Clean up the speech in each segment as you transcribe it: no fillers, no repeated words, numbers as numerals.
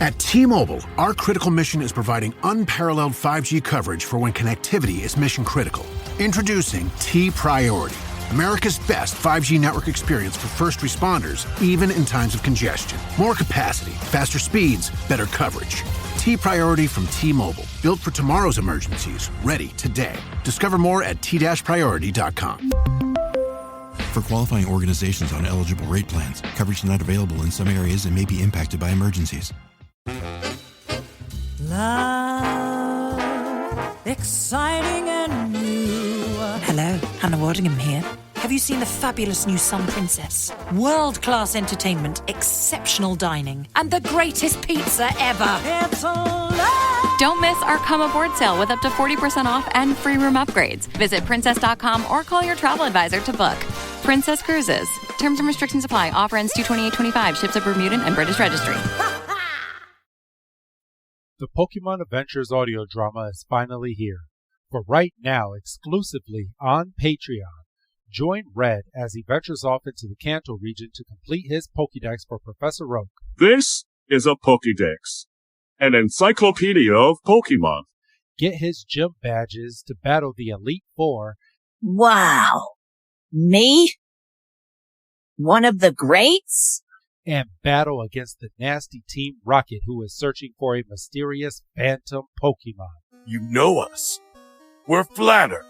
At T-Mobile, our critical mission is providing unparalleled 5G coverage for when connectivity is mission critical. Introducing T-Priority, America's best 5G network experience for first responders, even in times of congestion. More capacity, faster speeds, better coverage. T-Priority from T-Mobile, built for tomorrow's emergencies, ready today. Discover more at t-priority.com. For qualifying organizations on eligible rate plans, coverage not available in some areas and may be impacted by emergencies. Love, exciting and new. Hello, Hannah Waddingham here. Have you seen the fabulous new Sun Princess? World-class entertainment, exceptional dining, and the greatest pizza ever. It's a love. Don't miss our Come Aboard sale with up to 40% off and free room upgrades. Visit princess.com or call your travel advisor to book. Princess Cruises. Terms and restrictions apply. Offer ends 2/28/25. Ships at Bermudan and British Registry. The Pokemon Adventures audio drama is finally here. For right now, exclusively on Patreon. Join Red as he ventures off into the Kanto region to complete his Pokédex for Professor Oak. This is a Pokédex, an encyclopedia of Pokemon. Get his gym badges to battle the Elite Four. Wow. Me? One of the greats? And battle against the nasty Team Rocket, who is searching for a mysterious phantom Pokemon. You know us. We're flattered.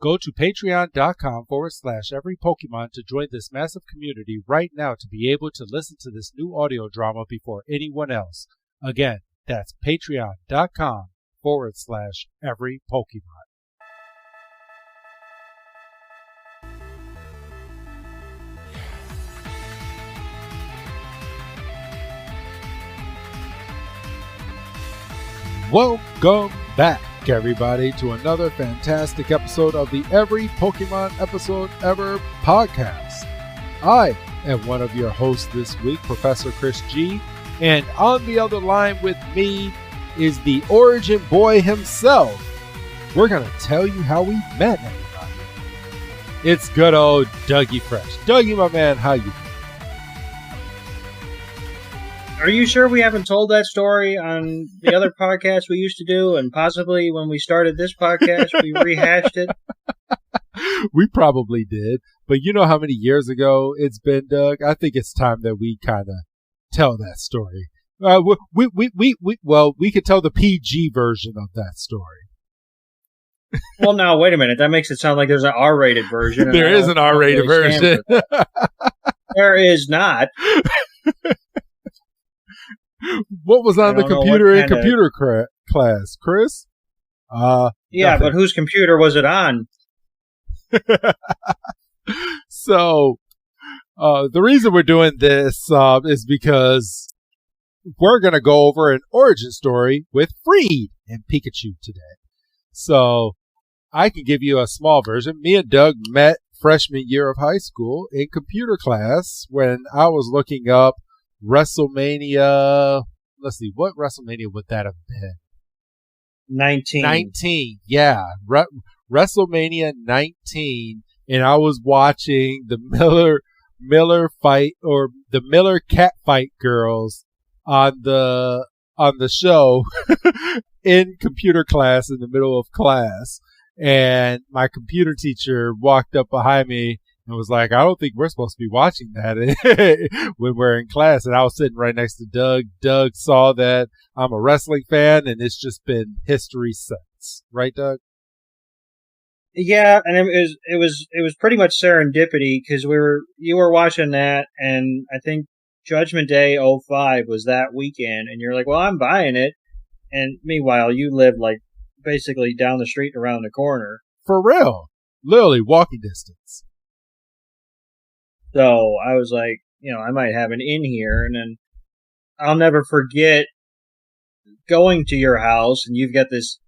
Go to patreon.com/everypokemon to join this massive community right now to be able to listen to this new audio drama before anyone else. Again, that's patreon.com/everypokemon. Welcome back, everybody, to another fantastic episode of the Every Pokemon Episode Ever podcast. I am one of your hosts this week, Professor Chris G, and on the other line with me is the Origin Boy himself. We're going to tell you how we met, everybody. It's good old Dougie Fresh. Dougie, my man, how you doing? Are you sure we haven't told that story on the other podcast we used to do, and possibly when we started this podcast, we rehashed it? We probably did, but you know how many years ago it's been, Doug? I think it's time that we kind of tell that story. We could tell the PG version of that story. Well, now, wait a minute. That makes it sound like there's an R-rated version. There is an R-rated version. There is not. What was on the computer in computer class, Chris? Yeah, nothing. But whose computer was it on? So, the reason we're doing this is because we're going to go over an origin story with Freed and Pikachu today. So, I can give you a small version. Me and Doug met freshman year of high school in computer class when I was looking up WrestleMania. Let's see, what WrestleMania would that have been? 19. Yeah. WrestleMania 19. And I was watching the Miller fight, or the Miller cat fight girls on the show in computer class in the middle of class. And my computer teacher walked up behind me and was like, I don't think we're supposed to be watching that when we're in class. And I was sitting right next to Doug. Doug saw that I'm a wrestling fan, and it's just been history since. Right, Doug? Yeah, and it was pretty much serendipity because you were watching that, and I think Judgment Day 05 was that weekend, and you're like, well, I'm buying it. And meanwhile, you live like basically down the street around the corner. For real. Literally walking distance. So I was like, I might have an in here. And then I'll never forget going to your house, and you've got this,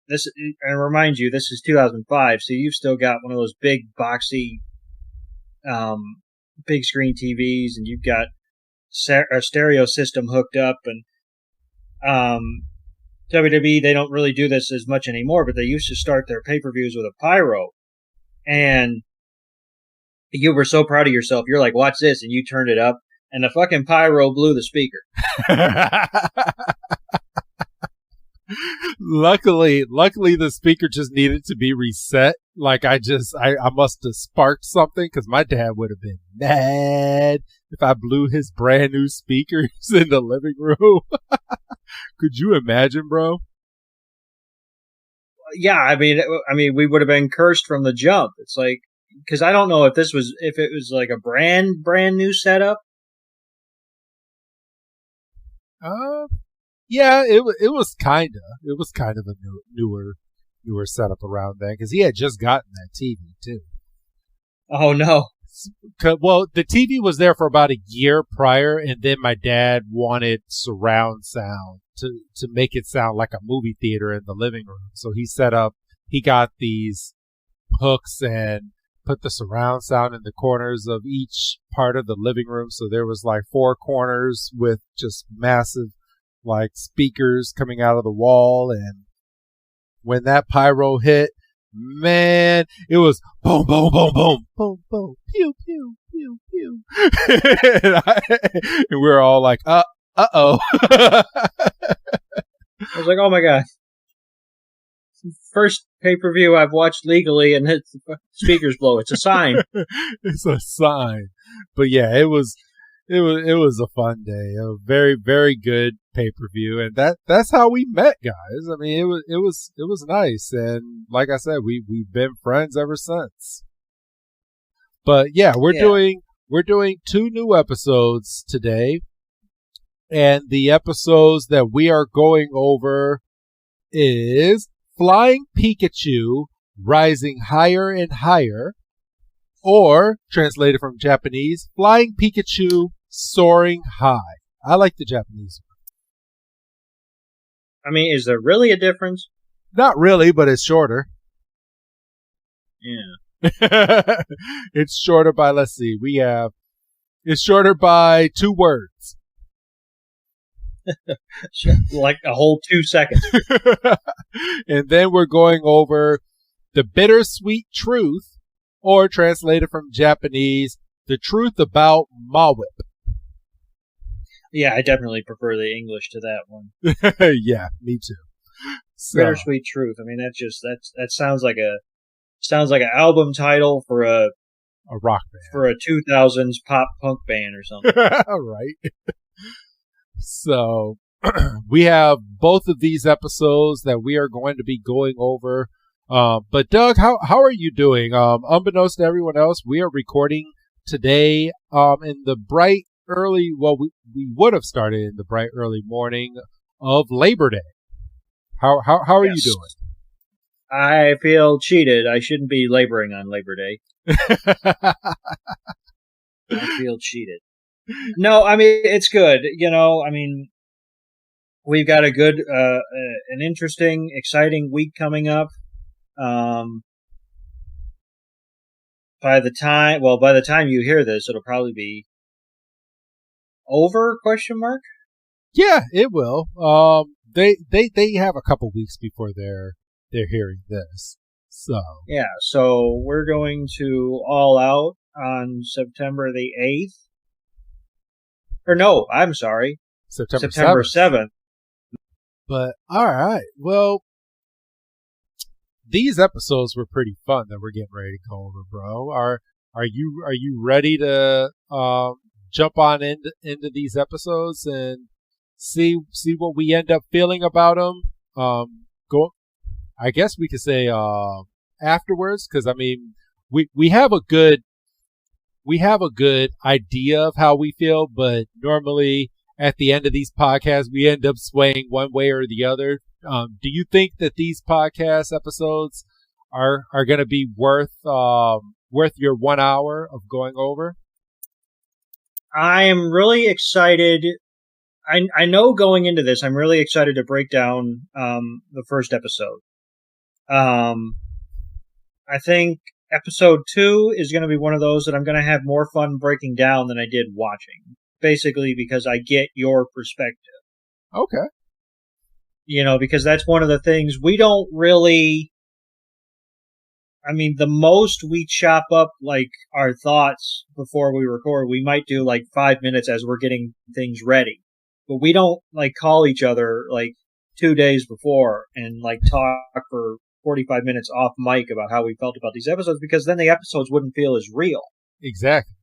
and remind you, this is 2005, so you've still got one of those big, boxy, big screen TVs, and you've got a stereo system hooked up, and WWE, they don't really do this as much anymore, but they used to start their pay-per-views with a pyro. And you were so proud of yourself. You're like, watch this. And you turned it up, and the fucking pyro blew the speaker. Luckily, the speaker just needed to be reset. Like I must have sparked something because my dad would have been mad if I blew his brand new speakers in the living room. Could you imagine, bro? Yeah, I mean, we would have been cursed from the jump. It's like, because I don't know if it was like a brand new setup. Yeah, it was kind of a newer setup around then because he had just gotten that TV too. Oh no! Well, the TV was there for about a year prior, and then my dad wanted surround sound to make it sound like a movie theater in the living room. So he got these hooks and put the surround sound in the corners of each part of the living room. So there was like 4 corners with just massive like speakers coming out of the wall. And when that pyro hit, man, it was boom, boom, boom, boom, boom, boom, pew, pew, pew, pew. And we were all like, uh-oh. I was like, oh my God. First pay-per-view I've watched legally and the speakers blow. It's a sign. It's a sign. But yeah, it was a fun day. A very, very good pay-per-view. And that's how we met, guys. I mean, it was nice. And like I said, we've been friends ever since. But yeah, we're doing 2 new episodes today. And the episodes that we are going over is Flying Pikachu, Rising Higher and Higher, or, translated from Japanese, Flying Pikachu, Soaring High. I like the Japanese one. I mean, is there really a difference? Not really, but it's shorter. Yeah. It's shorter by, it's shorter by 2 words. Like a whole 2 seconds. And then we're going over the Bittersweet Truth, or translated from Japanese, the Truth About Mawhip. Yeah, I definitely prefer the English to that one. Yeah, me too. So, Bittersweet Truth. I mean, that sounds like an album title for a rock band, for a 2000s pop punk band or something. Right. So we have both of these episodes that we are going to be going over. But Doug, how are you doing? Unbeknownst to everyone else, we are recording today in the bright early, well, we would have started in the bright early morning of Labor Day. How are you doing? I feel cheated. I shouldn't be laboring on Labor Day. I feel cheated. No, I mean, it's good. You know, I mean, we've got a good, an interesting, exciting week coming up. By the time you hear this, it'll probably be over, ? Yeah, it will. They have a couple weeks before they're hearing this. So. Yeah, so we're going to All Out on September the 8th. Or no, I'm sorry. September 7th. But, alright. Well, these episodes were pretty fun that we're getting ready to go over, bro. Are you ready to jump on into these episodes and see what we end up feeling about them? I guess we could say afterwards, because I mean we have a good idea of how we feel, but normally at the end of these podcasts we end up swaying one way or the other. Do you think that these podcast episodes are going to be worth your 1 hour of going over? I am really excited. I know going into this, I'm really excited to break down the first episode. I think episode 2 is going to be one of those that I'm going to have more fun breaking down than I did watching. Basically because I get your perspective. Okay. You know, because that's one of the things we don't really... I mean, the most we chop up like our thoughts before we record, we might do like 5 minutes as we're getting things ready. But we don't like call each other like 2 days before and like talk for 45 minutes off mic about how we felt about these episodes, because then the episodes wouldn't feel as real. Exactly.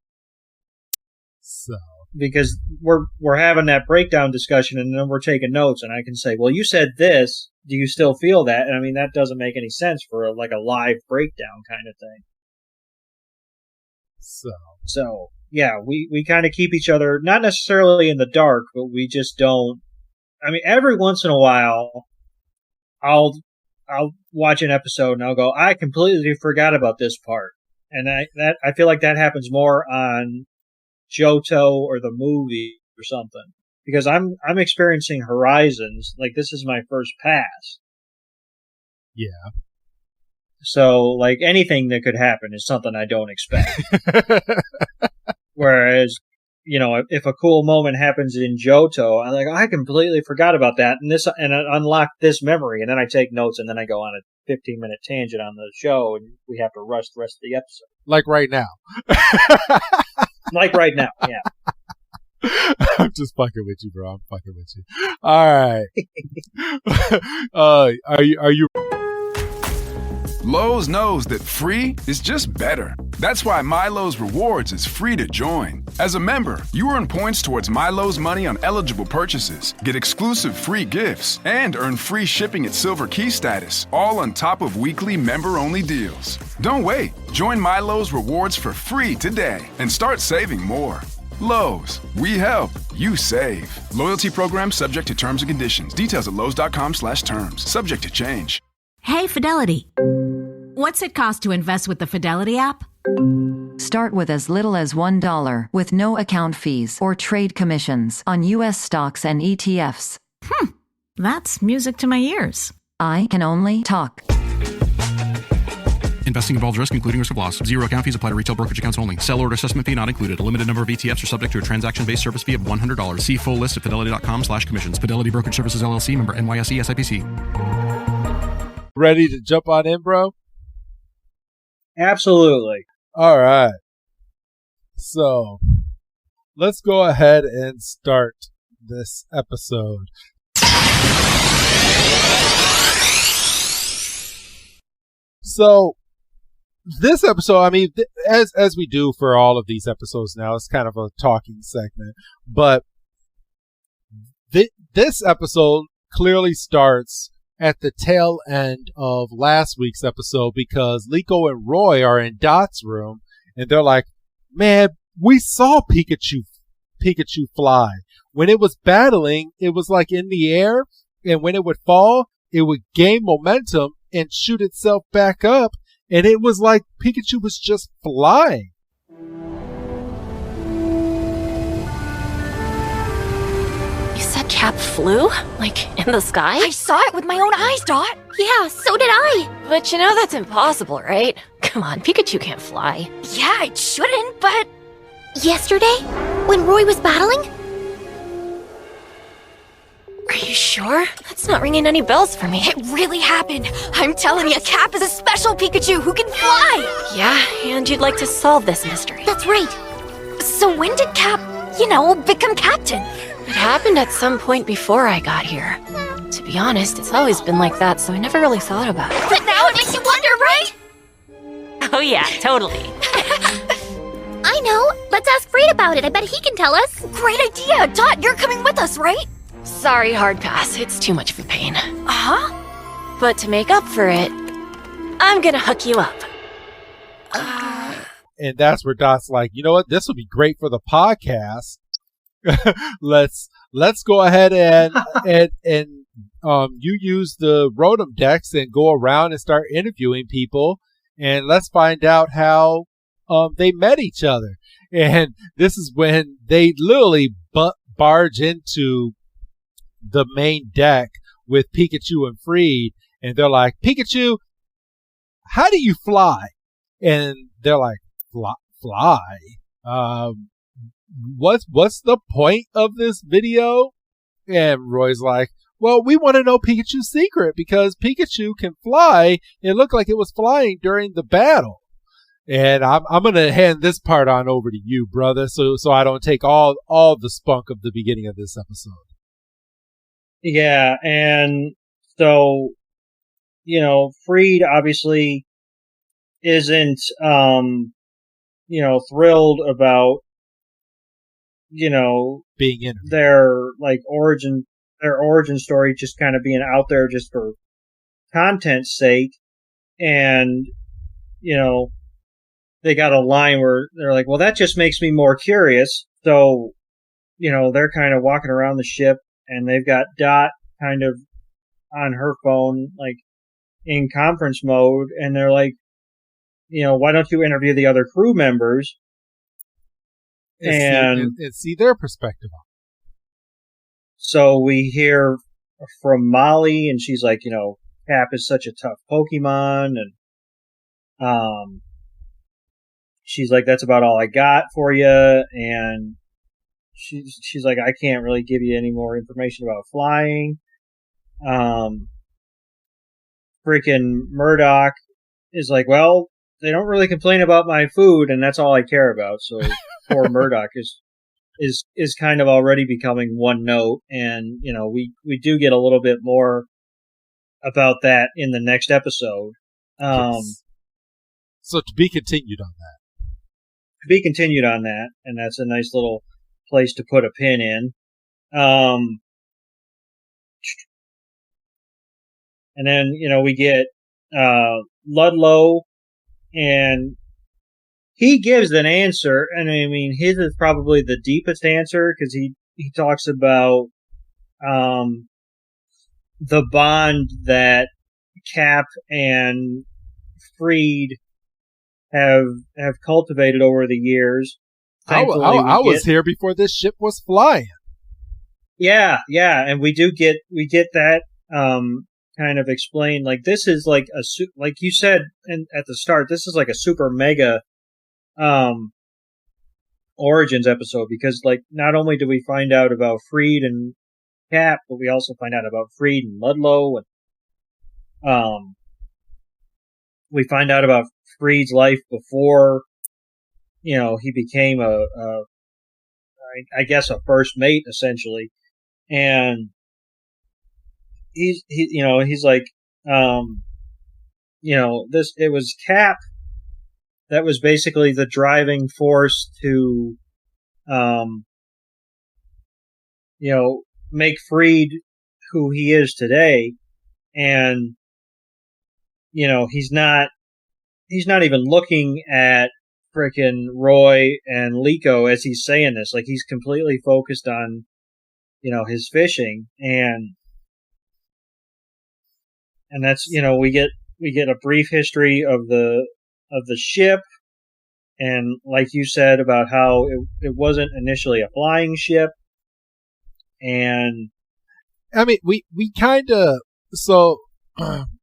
So. Because we're having that breakdown discussion and then we're taking notes, and I can say, well, you said this. Do you still feel that? And I mean, that doesn't make any sense for a live breakdown kind of thing. So yeah, we kind of keep each other, not necessarily in the dark, but we just don't. I mean, every once in a while, I'll watch an episode and I'll go, I completely forgot about this part, and I feel like that happens more on Johto or the movie or something, because I'm experiencing Horizons. Like, this is my first pass. Yeah. So, like, anything that could happen is something I don't expect. Whereas, you know, if a cool moment happens in Johto, I'm like, I completely forgot about that, and it unlocked this memory, and then I take notes, and then I go on a 15-minute tangent on the show, and we have to rush the rest of the episode. Like right now. Like right now, yeah. I'm just fucking with you, bro. I'm fucking with you. All right. Are you? Lowe's knows that free is just better. That's why MyLowe's Rewards is free to join. As a member, you earn points towards MyLowe's money on eligible purchases, get exclusive free gifts, and earn free shipping at Silver Key status, all on top of weekly member-only deals. Don't wait. Join MyLowe's Rewards for free today and start saving more. Lowe's, we help, you save. Loyalty program subject to terms and conditions. Details at lowes.com/terms. Subject to change. Hey, Fidelity. What's it cost to invest with the Fidelity app? Start with as little as $1 with no account fees or trade commissions on U.S. stocks and ETFs. That's music to my ears. I can only talk. Investing involves risk, including risk of loss. Zero account fees apply to retail brokerage accounts only. Sell order assessment fee not included. A limited number of ETFs are subject to a transaction-based service fee of $100. See full list at fidelity.com/commissions. Fidelity Brokerage Services, LLC, member NYSE, SIPC. Ready to jump on in, bro? Absolutely. All right. So, let's go ahead and start this episode. So, this episode, I mean, as we do for all of these episodes now, it's kind of a talking segment, but this episode clearly starts at the tail end of last week's episode, because Liko and Roy are in Dot's room and they're like, man, we saw Pikachu fly. When it was battling, it was like in the air, and when it would fall, it would gain momentum and shoot itself back up, and it was like Pikachu was just flying. Cap flew? Like, in the sky? I saw it with my own eyes, Dot. Yeah, so did I. But you know that's impossible, right? Come on, Pikachu can't fly. Yeah, it shouldn't, but... Yesterday? When Roy was battling? Are you sure? That's not ringing any bells for me. It really happened. I'm telling you, Cap is a special Pikachu who can fly. Yeah, and you'd like to solve this mystery. That's right. So when did Cap, become captain? It happened at some point before I got here. To be honest, it's always been like that, so I never really thought about it. But now it makes you wonder, right? Oh yeah, totally. I know. Let's ask Freed about it. I bet he can tell us. Great idea. Dot, you're coming with us, right? Sorry, hard pass. It's too much of a pain. Uh-huh. But to make up for it, I'm gonna hook you up. And that's where Dot's like, you know what? This would be great for the podcast. let's go ahead and you use the Rotom Dex and go around and start interviewing people, and let's find out how they met each other. And this is when they literally barge into the main deck with Pikachu and Freed, and they're like, Pikachu, how do you fly? And they're like, fly? What's the point of this video? And Roy's like, well, we want to know Pikachu's secret because Pikachu can fly. It looked like it was flying during the battle. And I'm going to hand this part on over to you, brother, so I don't take all the spunk of the beginning of this episode. Yeah, and so, Freed obviously isn't, thrilled about, being interviewed. Their origin story just kind of being out there just for content's sake. And, they got a line where they're like, well, that just makes me more curious. So, they're kind of walking around the ship and they've got Dot kind of on her phone, like in conference mode. And they're like, why don't you interview the other crew members? And see their perspective on it. So we hear from Molly and she's like, Cap is such a tough Pokemon. And, she's like, that's about all I got for you. And she's like, I can't really give you any more information about flying. Freaking Murdoch is like, well, they don't really complain about my food, and that's all I care about. So poor Murdoch is kind of already becoming one note, and we do get a little bit more about that in the next episode. Yes. So to be continued on that. And that's a nice little place to put a pin in. And then, we get Ludlow, and he gives an answer, and I mean, his is probably the deepest answer, because he talks about the bond that Cap and Freed have cultivated over the years. I was here before this ship was flying. Yeah, and we get that kind of explained. Like, this is like like you said at the start, this is like a super mega origins episode, because like not only do we find out about Freed and Cap, but we also find out about Freed and Ludlow, and we find out about Freed's life before he became I guess a first mate, essentially. And he's like, it was Cap that was basically the driving force to, make Freed who he is today. And, he's not even looking at frickin' Roy and Liko as he's saying this. Like, he's completely focused on, his fishing, and that's, we get a brief history of the ship, and like you said about how it wasn't initially a flying ship. And I mean, we kind of, so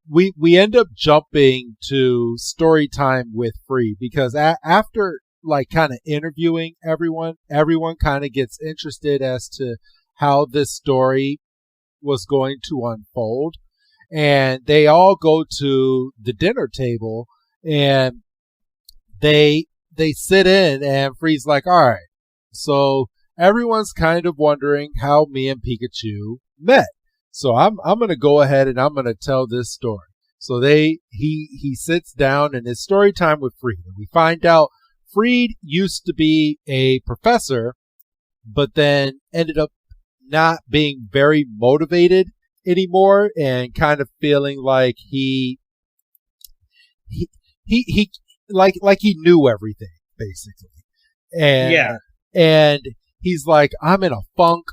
we end up jumping to story time with Free, because after like kind of interviewing everyone kind of gets interested as to how this story was going to unfold. And they all go to the dinner table and they sit in, and Free's like, all right, so everyone's kind of wondering how me and Pikachu met. So I'm going to go ahead and I'm going to tell this story. So he sits down, and it's story time with Freed. And we find out Freed used to be a professor, but then ended up not being very motivated anymore, and kind of feeling like he like he knew everything, basically. And yeah. And he's like, I'm in a funk.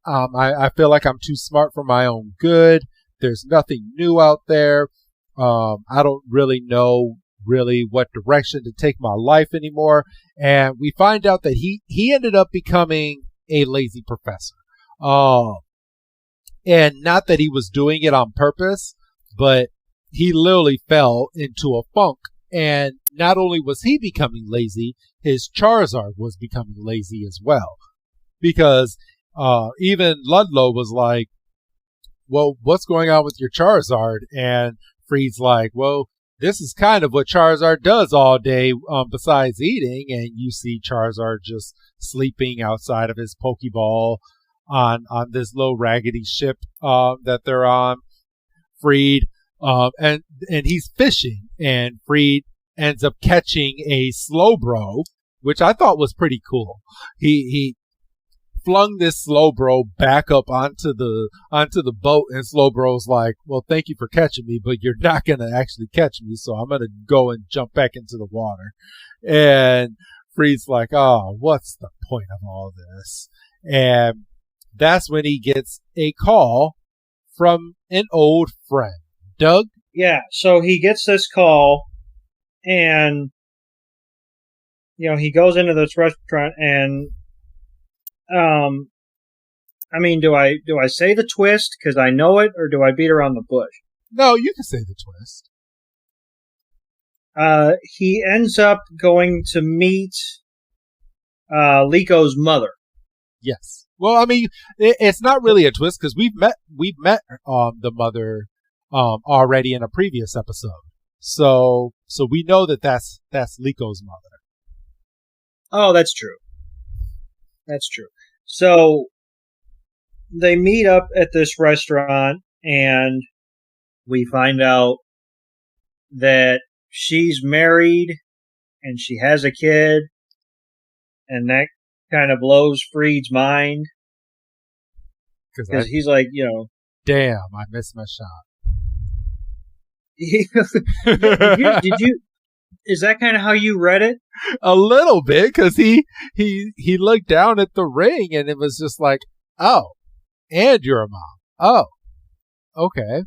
I feel like I'm too smart for my own good. There's nothing new out there. I don't really know what direction to take my life anymore. And we find out that he ended up becoming a lazy professor. And not that he was doing it on purpose, but he literally fell into a funk. And not only was he becoming lazy, his Charizard was becoming lazy as well. Because even Ludlow was like, well, what's going on with your Charizard? And Freed's like, well, this is kind of what Charizard does all day besides eating. And you see Charizard just sleeping outside of his Pokeball on this little raggedy ship that they're on. Freed, and he's fishing, and Freed ends up catching a Slowbro, which I thought was pretty cool. He flung this Slowbro back up onto the boat, and Slowbro's like, well, thank you for catching me, but you're not going to actually catch me, so I'm going to go and jump back into the water. And Freed's like, oh, what's the point of all this? And that's when he gets a call from an old friend. Doug? Yeah, so he gets this call, and, he goes into this restaurant, and, I mean, do I say the twist because I know it, or do I beat around the bush? No, you can say the twist. He ends up going to meet Liko's mother. Yes. Well, I mean, it's not really a twist because we've met the mother already in a previous episode, so we know that's Liko's mother. Oh, that's true. That's true. So they meet up at this restaurant, and we find out that she's married and she has a kid, and that kind of blows Freed's mind because he's like, damn, I missed my shot. Did you? Is that kind of how you read it? A little bit, because he looked down at the ring and it was just like, oh, and you're a mom. Oh, okay.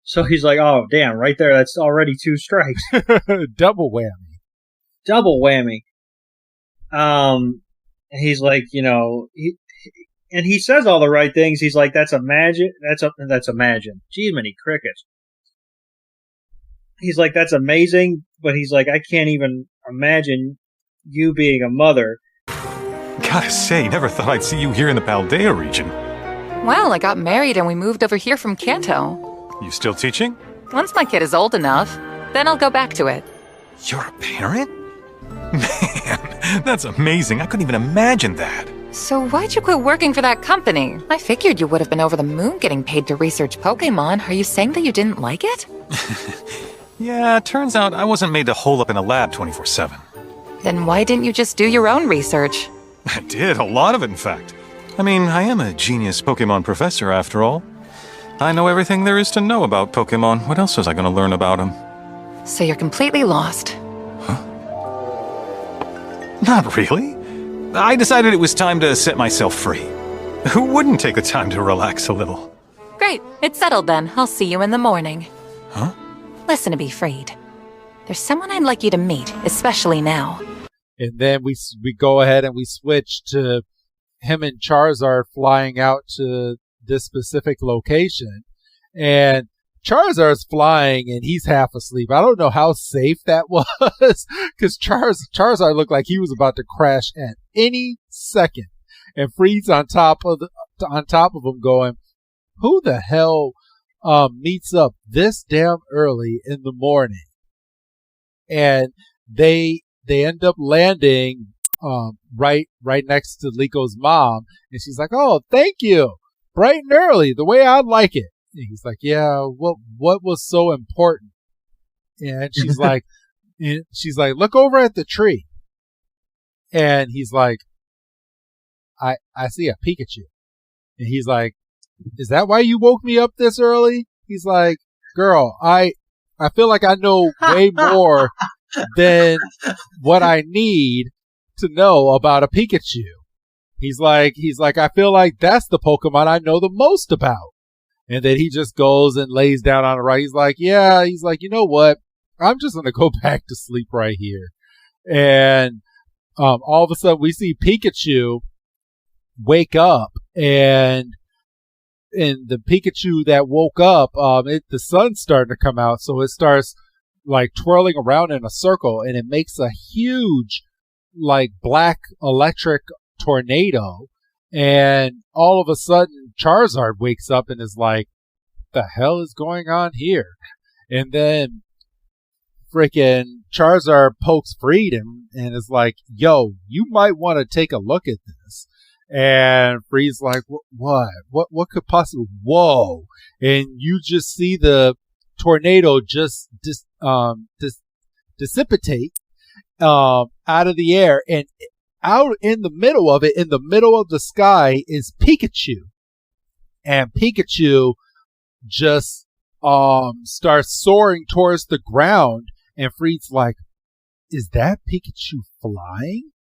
So he's like, oh, damn, right there, that's already 2 strikes. Double whammy. Double whammy. He's like, and he says all the right things. He's like, that's imagine. That's imagine. Gee, many crickets. He's like, that's amazing, but he's like, I can't even imagine you being a mother. Gotta say, never thought I'd see you here in the Paldea region. Well, I got married and we moved over here from Kanto. You still teaching? Once my kid is old enough, then I'll go back to it. You're a parent? Man, that's amazing. I couldn't even imagine that. So why'd you quit working for that company? I figured you would have been over the moon getting paid to research Pokemon. Are you saying that you didn't like it? Yeah, turns out I wasn't made to hole up in a lab 24/7. Then why didn't you just do your own research? I did, a lot of it, in fact. I mean, I am a genius Pokemon professor, after all. I know everything there is to know about Pokemon. What else was I going to learn about them? So you're completely lost. Huh? Not really. I decided it was time to set myself free. Who wouldn't take the time to relax a little? Great, it's settled then. I'll see you in the morning. Huh? Listen to me, Freed. There's someone I'd like you to meet, especially now. And then we go ahead and we switch to him and Charizard flying out to this specific location. And Charizard's flying and he's half asleep. I don't know how safe that was because Charizard looked like he was about to crash at any second. And Freed's on top of him going, who the hell meets up this damn early in the morning? And they end up landing right next to Liko's mom, and she's like, "Oh, thank you, bright and early, the way I'd like it." And he's like, "Yeah, what was so important?" And she's like, "Look over at the tree." And he's like, "I see a Pikachu." And he's like, "Is that why you woke me up this early?" He's like, "Girl, I feel like I know way more than what I need to know about a Pikachu." He's like, I feel like that's the Pokemon I know the most about. And then he just goes and lays down on the right. He's like, you know what? I'm just going to go back to sleep right here. And all of a sudden we see Pikachu wake up, and the Pikachu that woke up, the sun's starting to come out, so it starts like twirling around in a circle, and it makes a huge like black electric tornado. And all of a sudden Charizard wakes up and is like, the hell is going on here? And then freaking Charizard pokes Freed and is like, yo, you might want to take a look at this. And Freed's like, what could possibly, whoa. And you just see the tornado just dissipate out of the air, and out in the middle of it, in the middle of the sky, is Pikachu. And Pikachu just starts soaring towards the ground, and Freed's like, is that Pikachu flying?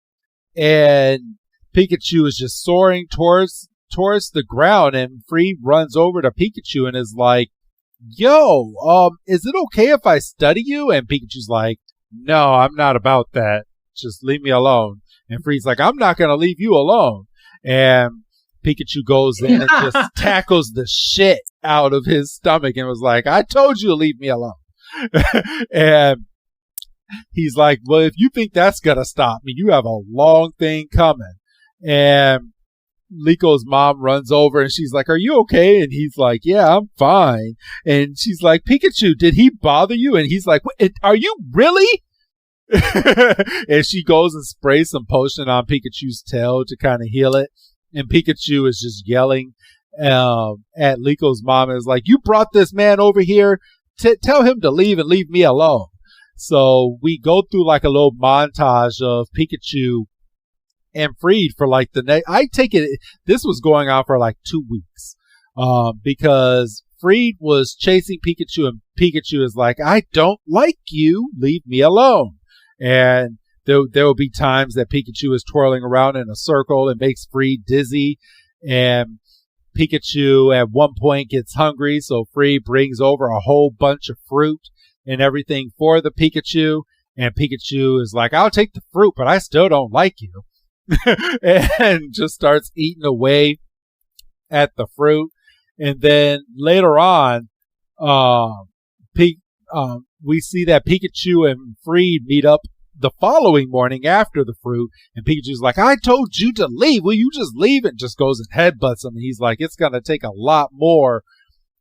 And Pikachu is just soaring towards the ground, and Freed runs over to Pikachu and is like, yo, is it okay if I study you? And Pikachu's like, no, I'm not about that. Just leave me alone. And Freed's like, I'm not going to leave you alone. And Pikachu goes in and just tackles the shit out of his stomach and was like, I told you to leave me alone. And he's like, well, if you think that's going to stop me, you have a long thing coming. And Lico's mom runs over and she's like, are you okay? And he's like, yeah, I'm fine. And she's like, Pikachu, did he bother you? And he's like, are you really? And she goes and sprays some potion on Pikachu's tail to kind of heal it. And Pikachu is just yelling at Lico's mom and is like, you brought this man over here. Tell him to leave and leave me alone. So we go through like a little montage of Pikachu and Freed for like the next, I take it, this was going on for like 2 weeks, because Freed was chasing Pikachu and Pikachu is like, I don't like you, leave me alone. And there will be times that Pikachu is twirling around in a circle and makes Freed dizzy, and Pikachu at one point gets hungry, so Freed brings over a whole bunch of fruit and everything for the Pikachu, and Pikachu is like, I'll take the fruit, but I still don't like you. And just starts eating away at the fruit. And then later on, we see that Pikachu and Freed meet up the following morning after the fruit, and Pikachu's like, I told you to leave, will you just leave? And just goes and headbutts him, and he's like, it's gonna take a lot more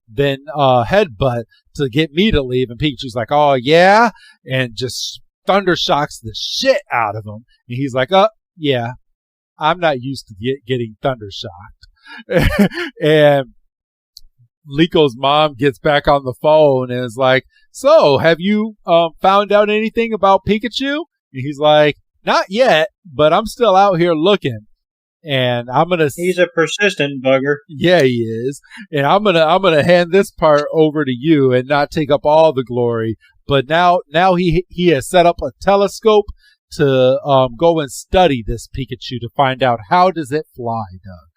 than headbutt to get me to leave. And Pikachu's like, oh yeah, and just thunder shocks the shit out of him. And he's like, yeah, I'm not used to getting thunder shocked. And Lico's mom gets back on the phone and is like, so have you found out anything about Pikachu? And he's like, not yet, but I'm still out here looking. And he's a persistent bugger. Yeah, he is. And I'm gonna hand this part over to you and not take up all the glory. But now he has set up a telescope to go and study this Pikachu to find out, how does it fly, Doug?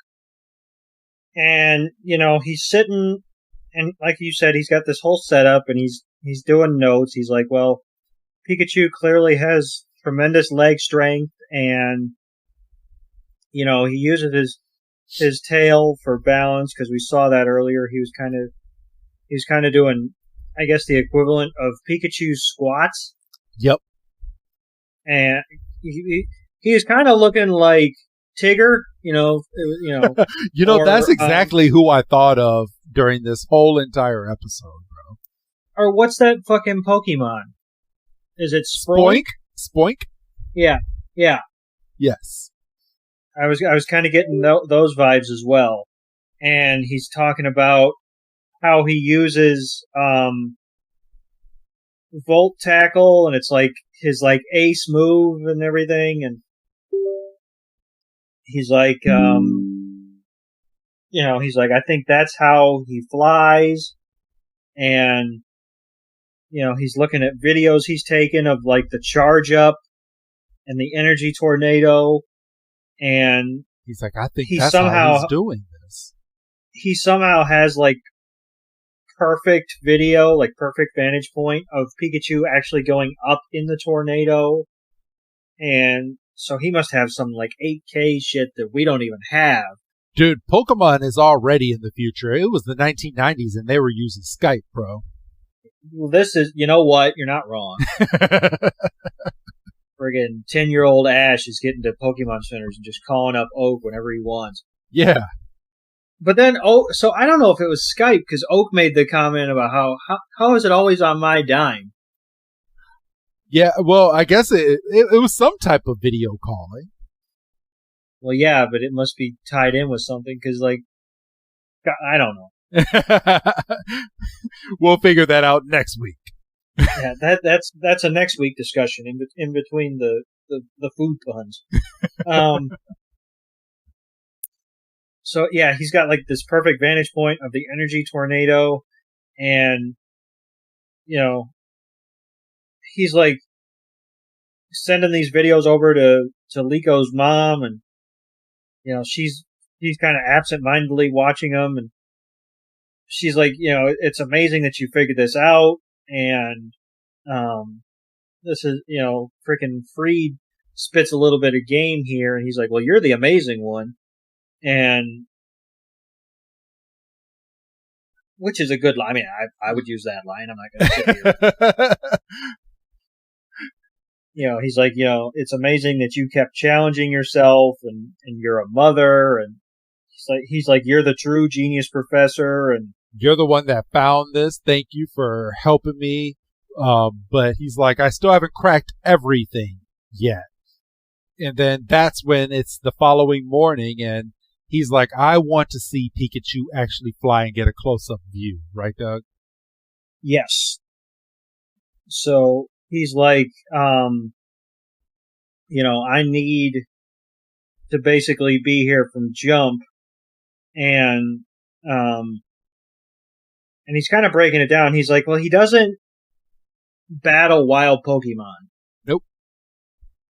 And, he's sitting, and like you said, he's got this whole setup, and he's doing notes. He's like, well, Pikachu clearly has tremendous leg strength, and, he uses his tail for balance, because we saw that earlier. He was kind of doing, I guess, the equivalent of Pikachu's squats. Yep. And he is kind of looking like Tigger, that's exactly who I thought of during this whole entire episode, bro. Or what's that fucking Pokemon? Is it Spoink? Spoink? Yeah. Yes. I was kind of getting those vibes as well. And he's talking about how he uses Volt Tackle, and it's like his like ace move and everything, and he's like, he's like, I think that's how he flies. And, he's looking at videos he's taken of like the charge up and the energy tornado. And he's like, I think that's how he's doing this. He somehow has like perfect video, like perfect vantage point of Pikachu actually going up in the tornado. And so he must have some like 8K shit that we don't even have. Dude, Pokemon is already in the future. It was the 1990s and they were using Skype, bro. Well, this is, you know what? You're not wrong. Friggin' 10-year-old Ash is getting to Pokemon centers and just calling up Oak whenever he wants. Yeah. But then, so I don't know if it was Skype, because Oak made the comment about how is it always on my dime? Yeah, well, I guess it was some type of video calling. Well, yeah, but it must be tied in with something, because, like, I don't know. We'll figure that out next week. Yeah, that's a next week discussion in between the food puns. So yeah, he's got like this perfect vantage point of the energy tornado, and he's like sending these videos over to Liko's mom, and he's kind of absent-mindedly watching them, and she's like, it's amazing that you figured this out, and this is freaking Freed spits a little bit of game here, and he's like, well, you're the amazing one. And which is a good line. I mean, I would use that line. I'm not going to sit here. He's like, it's amazing that you kept challenging yourself, and you're a mother, and he's like, you're the true genius professor, and you're the one that found this. Thank you for helping me. But he's like, I still haven't cracked everything yet. And then that's when it's the following morning, and he's like, I want to see Pikachu actually fly and get a close-up view. Right, Doug? Yes. So he's like, I need to basically be here from jump. And he's kind of breaking it down. He's like, well, he doesn't battle wild Pokemon. Nope.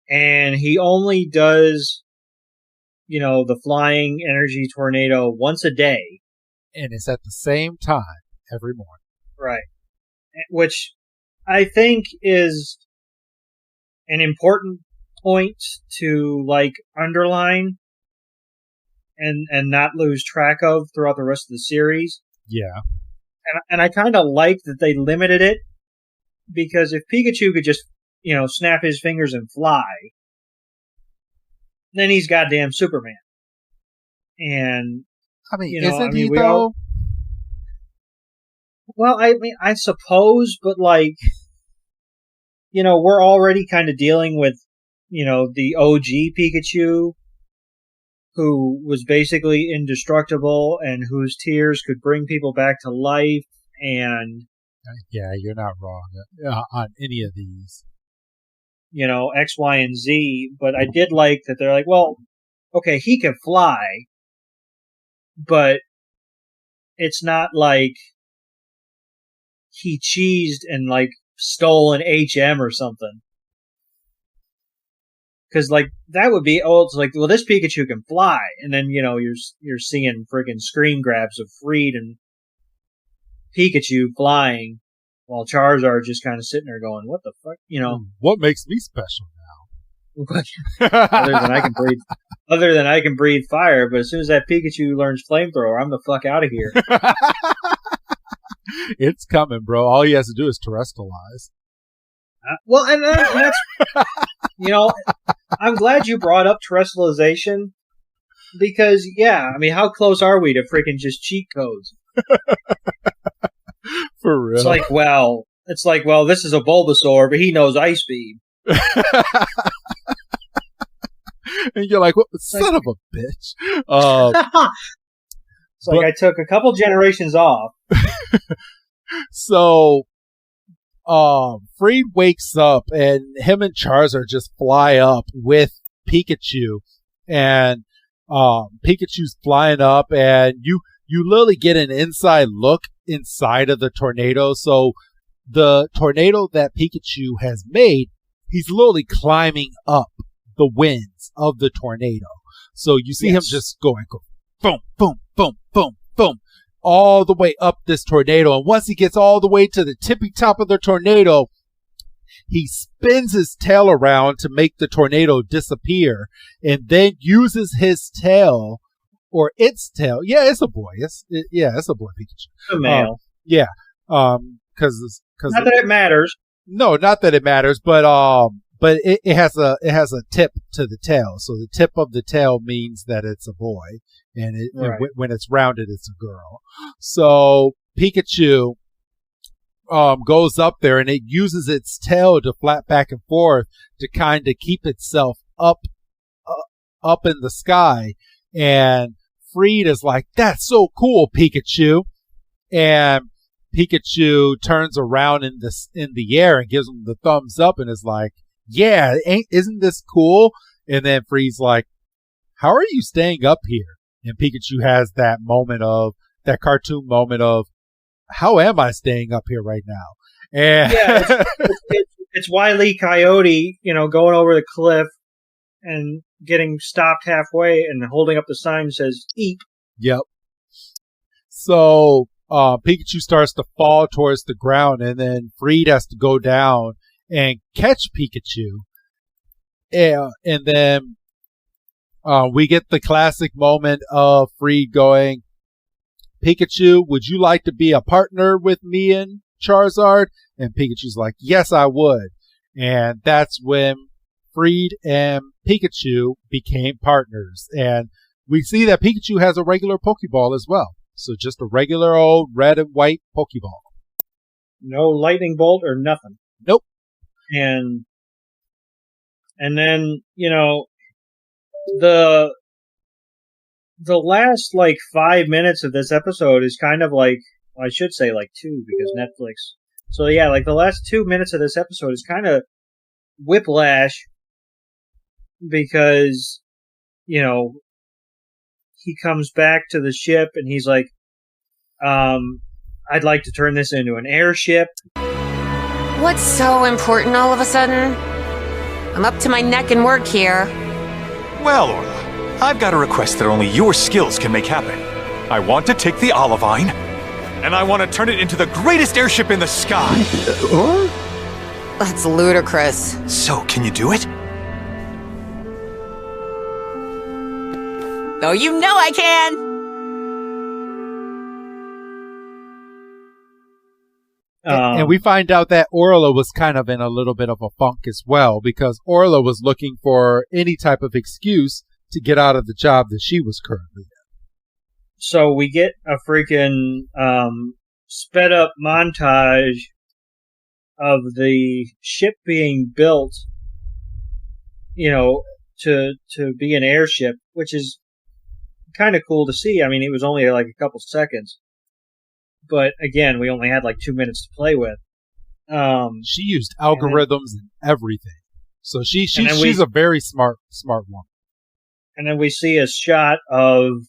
And he only does the flying energy tornado once a day. And it's at the same time every morning. Right. Which I think is an important point to, like, underline and not lose track of throughout the rest of the series. Yeah. And I kind of like that they limited it, because if Pikachu could just, snap his fingers and fly, then he's goddamn Superman. And I mean, isn't he though? Well, I mean, I suppose, but like, we're already kind of dealing with, the OG Pikachu, who was basically indestructible and whose tears could bring people back to life. And yeah, you're not wrong on any of these. X, Y, and Z, but I did like that they're like, well, okay, he can fly, but it's not like he cheesed and, like, stole an HM or something. Because, like, that would be, it's like, well, this Pikachu can fly, and then, you're seeing friggin' screen grabs of Freed and Pikachu flying, while Charizard just kind of sitting there going, what the fuck, What makes me special now? Other than I can breathe fire, but as soon as that Pikachu learns flamethrower, I'm the fuck out of here. It's coming, bro. All he has to do is terrestrialize. Well, and that's, I'm glad you brought up terrestrialization, because, yeah, I mean, how close are we to freaking just cheat codes? For real. It's like, well, this is a Bulbasaur, but he knows Ice Beam. And you're like, well, son of a bitch. It's like I took a couple generations off. So, Freed wakes up, and him and Charizard just fly up with Pikachu, and Pikachu's flying up, and you literally get an inside look inside of the tornado. So the tornado that Pikachu has made, he's literally climbing up the winds of the tornado. So you see him just go boom, boom, boom, boom, boom, all the way up this tornado. And once he gets all the way to the tippy top of the tornado, he spins his tail around to make the tornado disappear, and then uses his tail, or its tail. Yeah, it's a boy. It's a boy Pikachu. A male. Cause not that it matters. No, not that it matters, but but it has a tip to the tail. So the tip of the tail means that it's a boy, and when it's rounded, it's a girl. So Pikachu goes up there, and it uses its tail to flap back and forth to kind of keep itself up in the sky. And Freed is like, "That's so cool, Pikachu." And Pikachu turns around in the air and gives him the thumbs up and is like, "Yeah, isn't this cool?" And then Freed's like, "How are you staying up here?" And Pikachu has that cartoon moment of, "How am I staying up here right now?" And yeah, it's Wile E. Coyote, going over the cliff and getting stopped halfway and holding up the sign that says "Eep." Yep. So Pikachu starts to fall towards the ground, and then Freed has to go down and catch Pikachu. And then we get the classic moment of Freed going, "Pikachu, would you like to be a partner with me and Charizard?" And Pikachu's like, "Yes, I would." And that's when Freed and Pikachu became partners. And we see that Pikachu has a regular Pokeball as well. So just a regular old red and white Pokeball. No lightning bolt or nothing. Nope. And then, the last 5 minutes of this episode is kind of I should say 2 because Netflix. So yeah, the last 2 minutes of this episode is kind of whiplash because, he comes back to the ship and he's like, "I'd like to turn this into an airship." What's so important all of a sudden? I'm up to my neck in work here. Well, Orla, I've got a request that only your skills can make happen. I want to take the Olivine, and I want to turn it into the greatest airship in the sky. That's ludicrous. So, can you do it? Oh, you know I can! And we find out that Orla was kind of in a little bit of a funk as well, because Orla was looking for any type of excuse to get out of the job that she was currently in. So we get a freaking sped up montage of the ship being built, to be an airship, which is kind of cool to see. I mean, it was only a couple seconds. But again, we only had 2 minutes to play with. She used algorithms and everything, so she's a very smart woman. And then we see a shot of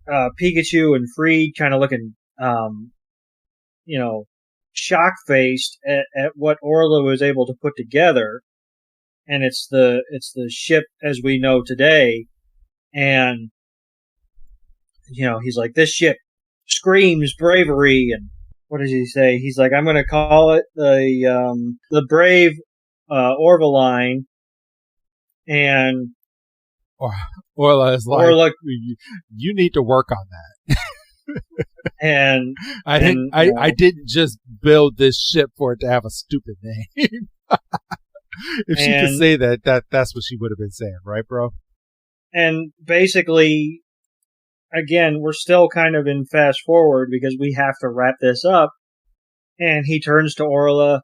Pikachu and Freed kind of looking, shock faced at what Orla was able to put together, and it's the ship as we know today, and he's like, "This ship screams bravery," and what does he say? He's like, "I'm going to call it the brave Orvaline," and Orla is like, "You need to work on that." And I didn't just build this ship for it to have a stupid name. If she could say that's what she would have been saying, right, bro? And basically, again, we're still kind of in fast forward because we have to wrap this up. And he turns to Orla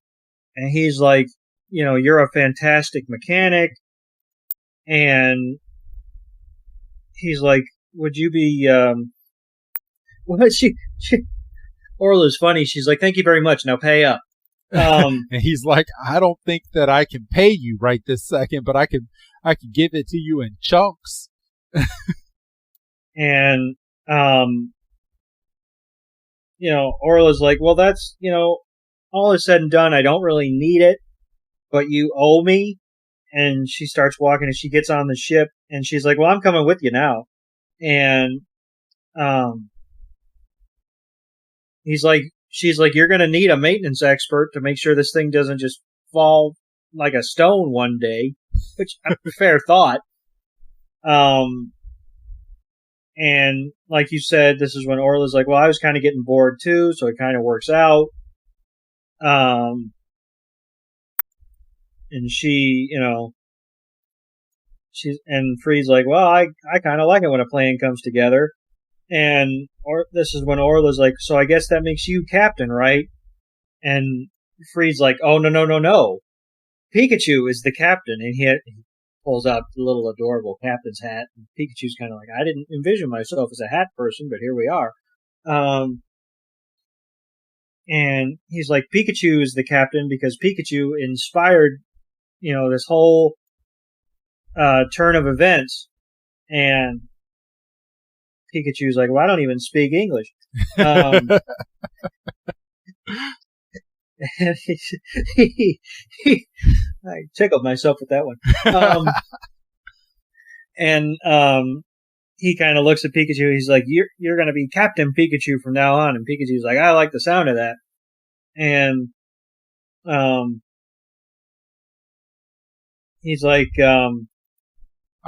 and he's like, "You're a fantastic mechanic." And he's like, "Would you be, Orla's funny. She's like, "Thank you very much. Now pay up." And he's like, "I don't think that I can pay you right this second, but I can give it to you in chunks." And, Orla's like, "Well, that's, all is said and done. I don't really need it, but you owe me." And she starts walking and she gets on the ship and she's like, "Well, I'm coming with you now." And, she's like, "You're going to need a maintenance expert to make sure this thing doesn't just fall like a stone one day," which a fair thought. And like you said, this is when Orla's like, "Well, I was kind of getting bored too, so it kind of works out." and she, and Freed's like, well, I kind of like it when a plan comes together. And this is when Orla's like, so I guess that makes you captain, right? And Freed's like, oh, no. Pikachu is the captain. And he pulls out the little adorable captain's hat. And Pikachu's kind of like, I didn't envision myself as a hat person, but here we are. And he's like, Pikachu is the captain because Pikachu inspired, this whole turn of events. And Pikachu's like, well, I don't even speak English. And I tickled myself with that one. He kind of looks at Pikachu. He's like, you're going to be Captain Pikachu from now on. And Pikachu's like, I like the sound of that. And he's like, I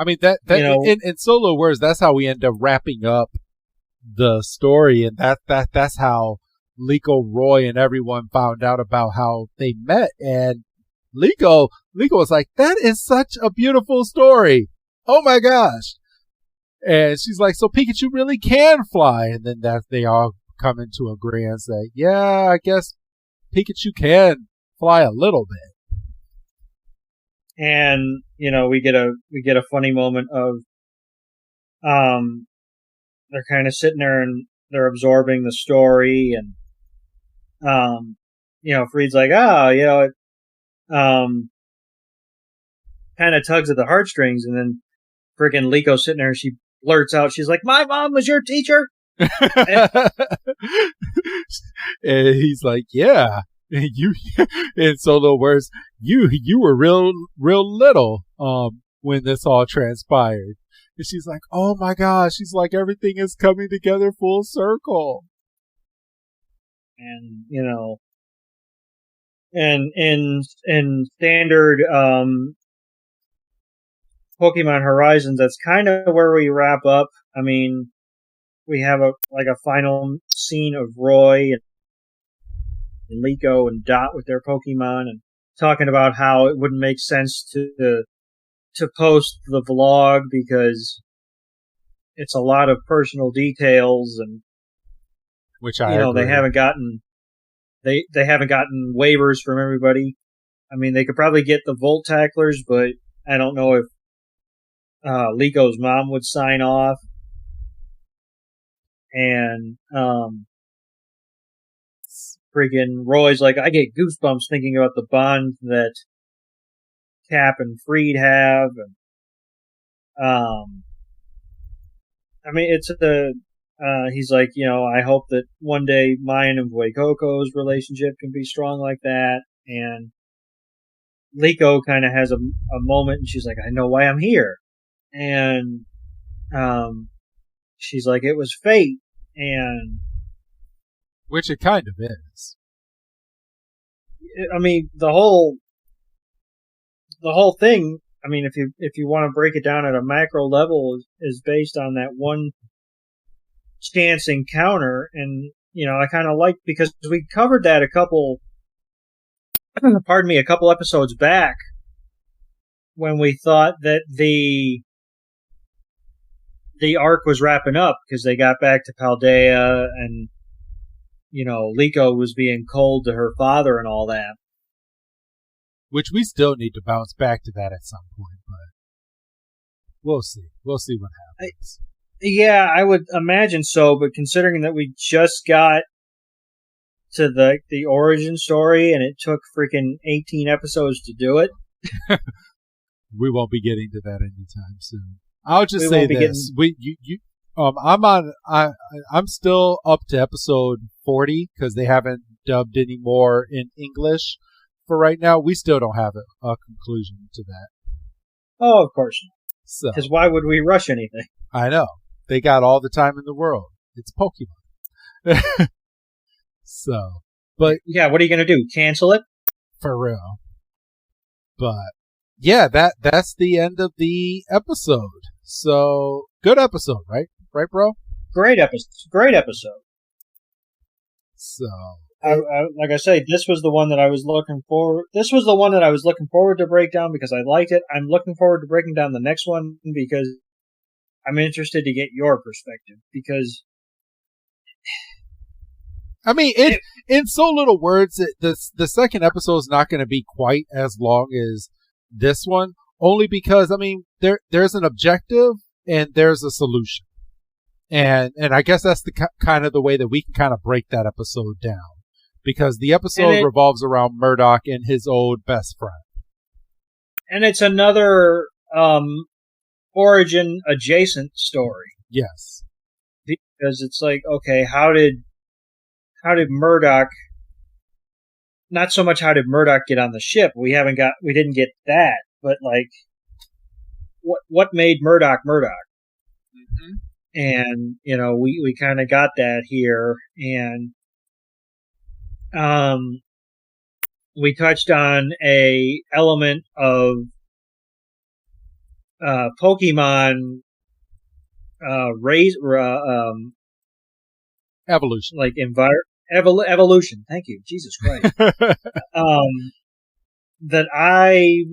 mean, that in solo words, that's how we end up wrapping up the story, and that's how Liko, Roy, and everyone found out about how they met. And Liko was like, that is such a beautiful story. Oh my gosh. And she's like, so Pikachu really can fly. And then they all come into agreement and say, yeah, I guess Pikachu can fly a little bit. And, we get a funny moment of, they're kind of sitting there and they're absorbing the story, and, Freed's like, it, kind of tugs at the heartstrings, and then freaking Liko's sitting there and she blurts out, she's like, my mom was your teacher? And he's like, yeah. And you, in solo words, you were real little, when this all transpired. And she's like, oh my gosh, she's like, everything is coming together full circle. And, and in standard, Pokemon Horizons, that's kind of where we wrap up. I mean, we have a final scene of Roy and Liko and Dot with their Pokemon, and talking about how it wouldn't make sense to post the vlog because it's a lot of personal details, and which I agree. they haven't gotten waivers from everybody. I mean, they could probably get the Volt Tacklers, but I don't know if Liko's mom would sign off. And friggin' Roy's like, I get goosebumps thinking about the bond that Cap and Freed have. And, I mean, he's like, I hope that one day mine and Waikoko's relationship can be strong like that. And Liko kind of has a moment, and she's like, I know why I'm here. And, she's like, it was fate. And which it kind of is. I mean, the whole thing, I mean, if you want to break it down at a macro level, is based on that one chance encounter. And, I kind of like, because we covered that a couple episodes back, when we thought that the arc was wrapping up because they got back to Paldea, and Liko was being cold to her father and all that. Which we still need to bounce back to that at some point, but we'll see. We'll see what happens. Yeah, I would imagine so, but considering that we just got to the origin story and it took freaking 18 episodes to do it. We won't be getting to that anytime soon. I'll just say this: I'm still up to episode 40 because they haven't dubbed any more in English for right now. We still don't have a conclusion to that. Oh, of course not. So, because why would we rush anything? I know they got all the time in the world. It's Pokemon. So, but yeah, what are you gonna do? Cancel it? For real. But yeah, that's the end of the episode. So, good episode, right? Right, bro? Great episode. So, like I say, this was the one that I was looking for. This was the one that I was looking forward to break down because I liked it. I'm looking forward to breaking down the next one because I'm interested to get your perspective. Because I mean, in so little words, the second episode is not going to be quite as long as this one, only because I mean there's an objective and there's a solution, and I guess that's the kind of the way that we can kind of break that episode down, because the episode revolves around Murdoch and his old best friend, and it's another origin adjacent story. Yes, because it's like, okay, how did Murdoch? Not so much how did Murdoch get on the ship. We didn't get that, but like, what made Murdoch Murdoch? Mm-hmm. And we kind of got that here, and we touched on a element of Pokemon evolution, like evolution. Thank you, Jesus Christ. That I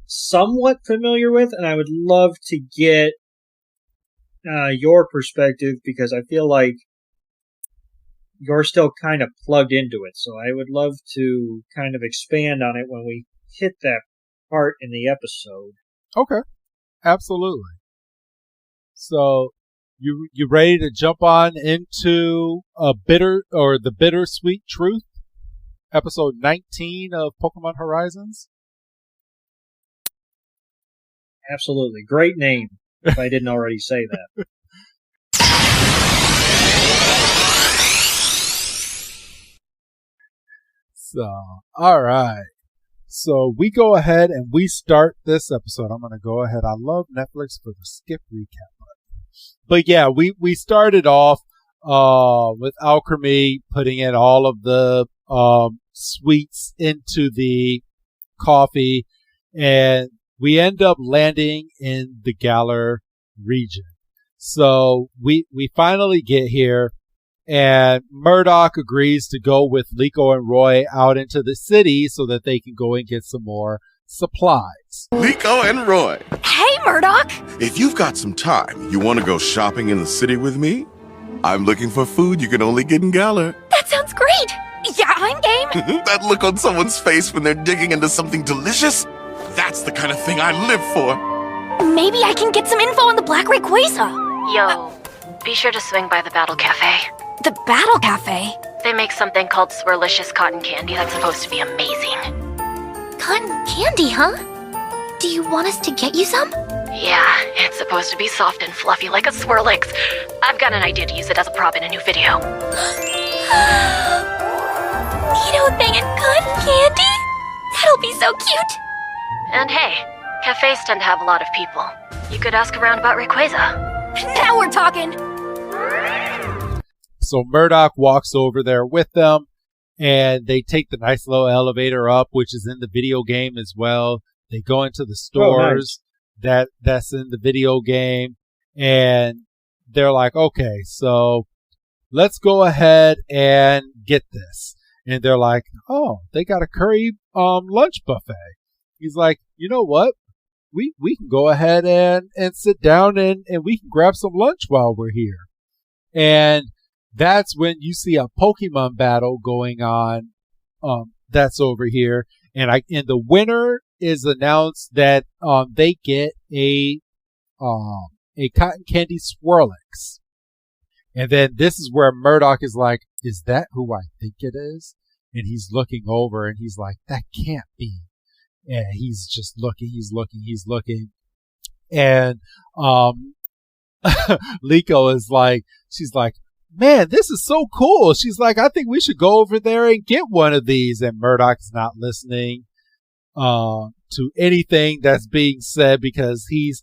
somewhat familiar with, and I would love to get your perspective because I feel like you're still kind of plugged into it. So I would love to kind of expand on it when we hit that part in the episode. Okay, absolutely. So you ready to jump on into the Bittersweet Truth, episode 19 of Pokemon Horizons? Absolutely. Great name, if I didn't already say that. So, all right. So we go ahead and we start this episode. I'm going to go ahead. I love Netflix for the skip recap button. But yeah, we started off with Alchemy putting in all of the sweets into the coffee, and we end up landing in the Galar region. So we finally get here, and Murdoch agrees to go with Liko and Roy out into the city so that they can go and get some more supplies. Liko and Roy. Hey, Murdoch! If you've got some time, you want to go shopping in the city with me? I'm looking for food you can only get in Galar. That sounds great! Yeah, I'm game! That look on someone's face when they're digging into something delicious? That's the kind of thing I live for. Maybe I can get some info on the Black Rayquaza. Yo, be sure to swing by the Battle Cafe. The Battle Cafe? They make something called Swirlicious Cotton Candy that's supposed to be amazing. Cotton candy, huh? Do you want us to get you some? Yeah, it's supposed to be soft and fluffy like a Swirlix. I've got an idea to use it as a prop in a new video. Neato thing and cotton candy? That'll be so cute! And hey, cafes tend to have a lot of people. You could ask around about Rayquaza. Now we're talking! So Murdoch walks over there with them, and they take the nice little elevator up, which is in the video game as well. They go into the stores that's in the video game, and they're like, okay, so let's go ahead and get this. And they're like, oh, they got a curry lunch buffet. He's like, you know what? We can go ahead and sit down and we can grab some lunch while we're here. And that's when you see a Pokemon battle going on. That's over here. And the winner is announced that they get a cotton candy Swirlix. And then this is where Murdoch is like, is that who I think it is? And he's looking over and he's like, that can't be. And he's just looking, he's looking. And Liko is like, she's like, man, this is so cool. She's like, I think we should go over there and get one of these. And Murdoch's not listening to anything that's being said because he's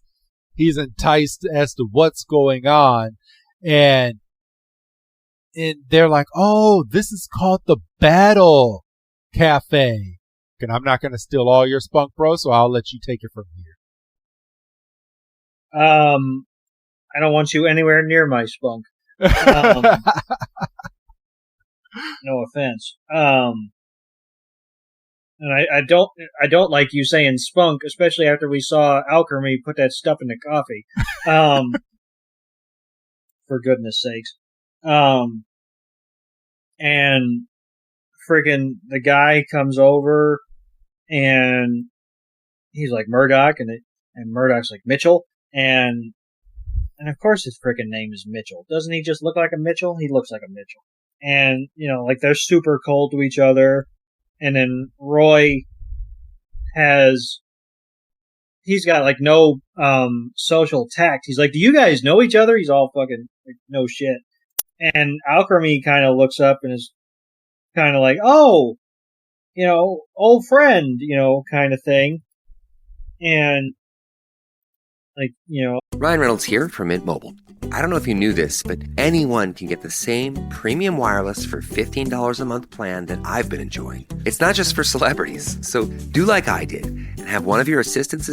enticed as to what's going on. And they're like, oh, this is called the Battle Cafe. And I'm not going to steal all your spunk, bro, so I'll let you take it from here. I don't want you anywhere near my spunk. No offense. And I don't like you saying spunk, especially after we saw Alchemy put that stuff in the coffee. For goodness sakes. And friggin' the guy comes over and he's like Murdoch, and Murdoch's like Mitchell, and of course his friggin' name is Mitchell. Doesn't he just look like a Mitchell? He looks like a Mitchell. And, like they're super cold to each other. And then Roy he's got like no social tact. He's like, do you guys know each other? He's all fucking like, no shit. And Alchemy kind of looks up and is kind of like, oh, old friend, kind of thing. And like, Ryan Reynolds here from Mint Mobile. I don't know if you knew this, but anyone can get the same premium wireless for $15 a month plan that I've been enjoying. It's not just for celebrities. So do like I did and have one of your assistants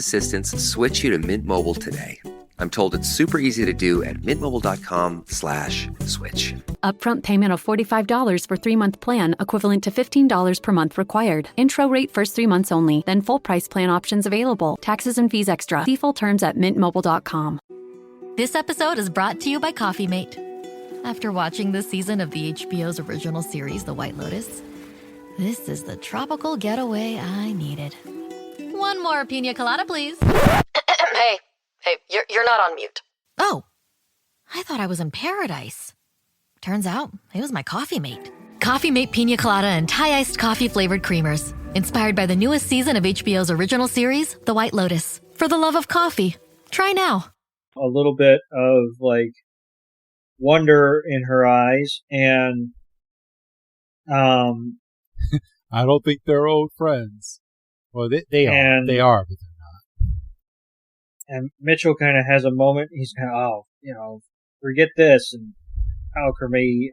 switch you to Mint Mobile today. I'm told it's super easy to do at mintmobile.com/switch. Upfront payment of $45 for 3-month plan, equivalent to $15 per month required. Intro rate first 3 months only, then full price plan options available. Taxes and fees extra. See full terms at mintmobile.com. This episode is brought to you by Coffee Mate. After watching this season of the HBO's original series, The White Lotus, this is the tropical getaway I needed. One more pina colada, please. Hey, you're not on mute. Oh, I thought I was in paradise. Turns out it was my Coffee Mate. Coffee Mate pina colada and Thai-iced coffee flavored creamers. Inspired by the newest season of HBO's original series, The White Lotus. For the love of coffee. Try now. A little bit of like wonder in her eyes, and I don't think they're old friends. Well, they are, but they're not. And Mitchell kind of has a moment. He's kind of, forget this. And Alchemy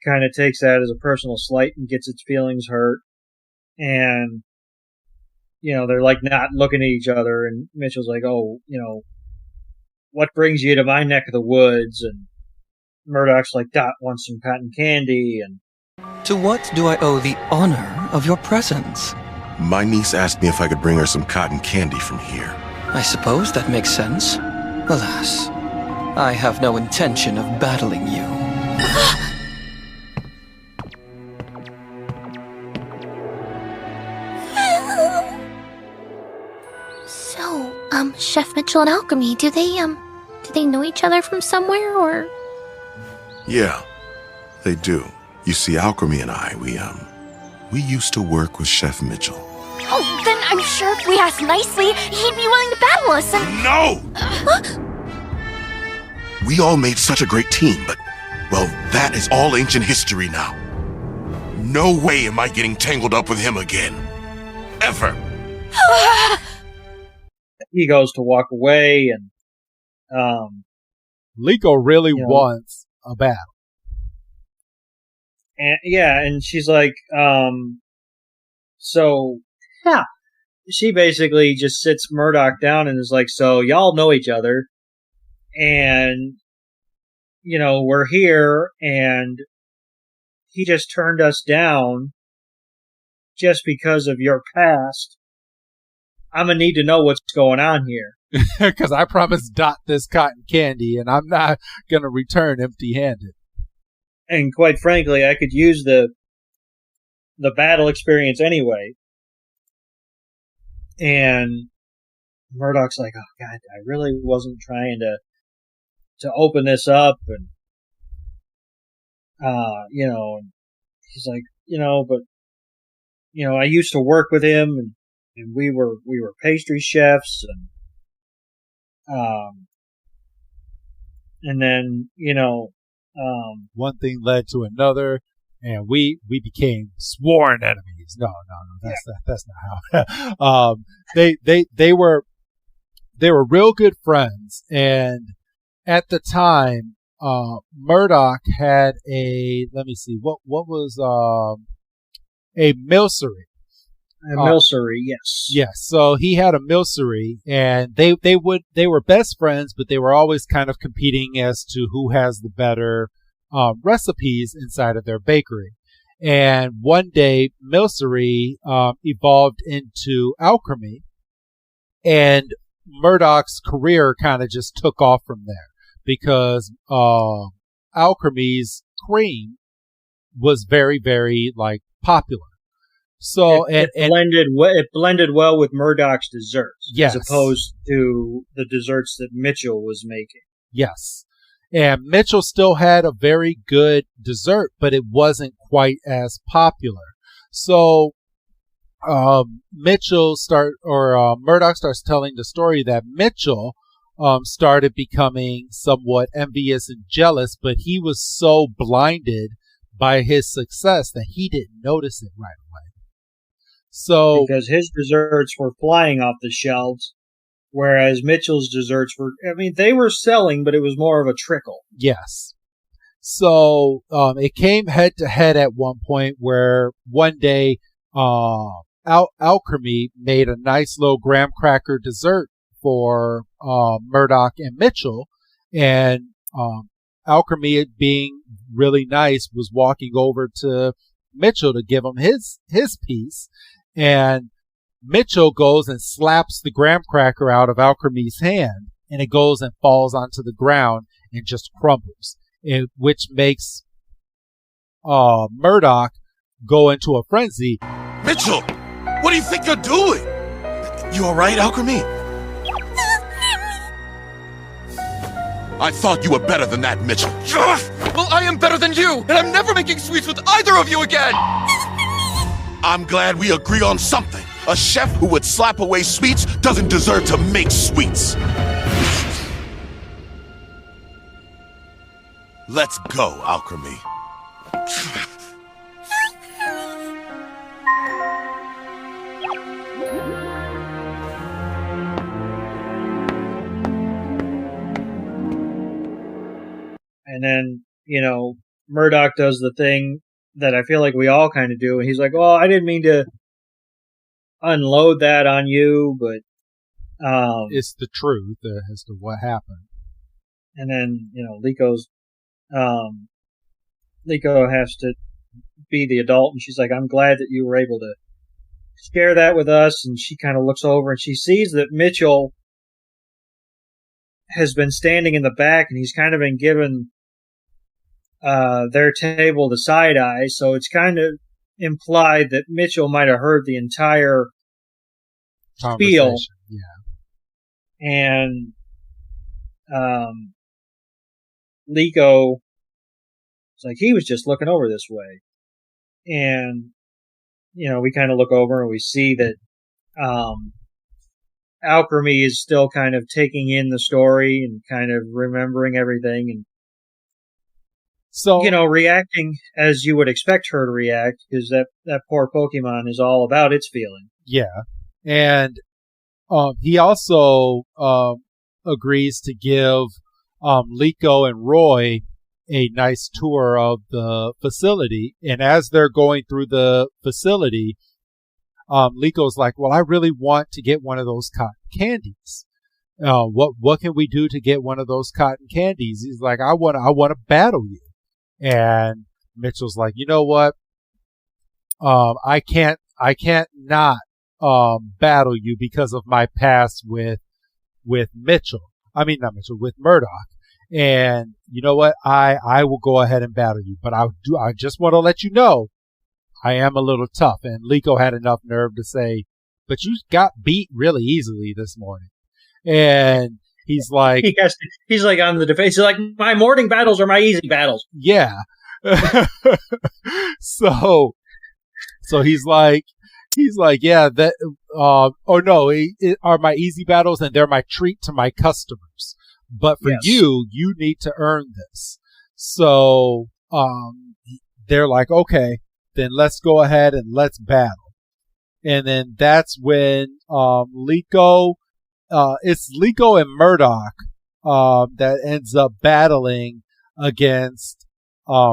kind of takes that as a personal slight and gets its feelings hurt. And, they're like not looking at each other. And Mitchell's like, oh, what brings you to my neck of the woods? And Murdoch's like, Dot wants some cotton candy. And to what do I owe the honor of your presence? My niece asked me if I could bring her some cotton candy from here. I suppose that makes sense. Alas, I have no intention of battling you. So, Chef Mitchell and Alchemy, do they know each other from somewhere, or? Yeah, they do. You see, Alchemy and I, we used to work with Chef Mitchell. Oh, then I'm sure if we asked nicely, he'd be willing to battle us and... No! We all made such a great team, but, well, that is all ancient history now. No way am I getting tangled up with him again. Ever. He goes to walk away, and, Liko really wants a battle. And, yeah, and she's like, so... Yeah. She basically just sits Murdoch down and is like, so y'all know each other, and, we're here, and he just turned us down just because of your past. I'm gonna need to know what's going on here. Because I promised Dot this cotton candy, and I'm not gonna return empty-handed. And quite frankly, I could use the battle experience anyway. And Murdoch's like, oh God, I really wasn't trying to open this up, and and he's like, but I used to work with him, and we were pastry chefs, and then one thing led to another, and we became sworn enemies. No, that's not how. They were real good friends, and at the time, Murdoch had what was a milcery. A milcery, yes. Yes. So he had a milcery, and they were best friends, but they were always kind of competing as to who has the better recipes inside of their bakery. And one day, Milcery evolved into alchemy, and Murdoch's career kind of just took off from there because alchemy's cream was very, very popular. So it blended well with Murdoch's desserts, yes, as opposed to the desserts that Mitchell was making. Yes. And Mitchell still had a very good dessert, but it wasn't quite as popular. So Murdoch starts telling the story that Mitchell started becoming somewhat envious and jealous, but he was so blinded by his success that he didn't notice it right away. So because his desserts were flying off the shelves, whereas Mitchell's desserts they were selling, but it was more of a trickle. Yes. So it came head to head at one point where one day Alchemy made a nice little graham cracker dessert for Murdoch and Mitchell, and Alchemy, being really nice, was walking over to Mitchell to give him his piece, and Mitchell goes and slaps the graham cracker out of Alchemy's hand, and it goes and falls onto the ground and just crumbles, which makes Murdoch go into a frenzy. Mitchell, what do you think you're doing? You all right, Alchemy? I thought you were better than that, Mitchell. Well, I am better than you, and I'm never making sweets with either of you again! I'm glad we agree on something. A chef who would slap away sweets doesn't deserve to make sweets. Let's go, Alchemy. And then, Murdoch does the thing that I feel like we all kind of do. And he's like, "Oh, I didn't mean to unload that on you, but it's the truth as to what happened." And then, Liko has to be the adult, and she's like, "I'm glad that you were able to share that with us." And she kind of looks over and she sees that Mitchell has been standing in the back, and he's kind of been given their table the side eye, so it's kind of implied that Mitchell might have heard the entire spiel. Yeah. And Liko, it's like he was just looking over this way. And, we kind of look over and we see that Alchemy is still kind of taking in the story and kind of remembering everything, and so reacting as you would expect her to react, because that poor Pokemon is all about its feeling. Yeah. And he also agrees to give Liko and Roy a nice tour of the facility, and as they're going through the facility, Liko's like, "Well, I really want to get one of those cotton candies. What can we do to get one of those cotton candies?" He's like, I want to battle you." And Mitchell's like, "You know what? I can't not battle you because of my past with Mitchell. I mean, not Mitchell, with Murdoch. And you know what? I will go ahead and battle you, but I just want to let you know I am a little tough." And Liko had enough nerve to say, "But you got beat really easily this morning." And he's like, he's like on the defense. He's like, "My morning battles are my easy battles." Yeah. So he's like, "Yeah, that, are my easy battles, and they're my treat to my customers. But for you need to earn this." So, they're like, "Okay, then let's go ahead and let's battle." And then that's when, it's Liko and Murdoch, that ends up battling against,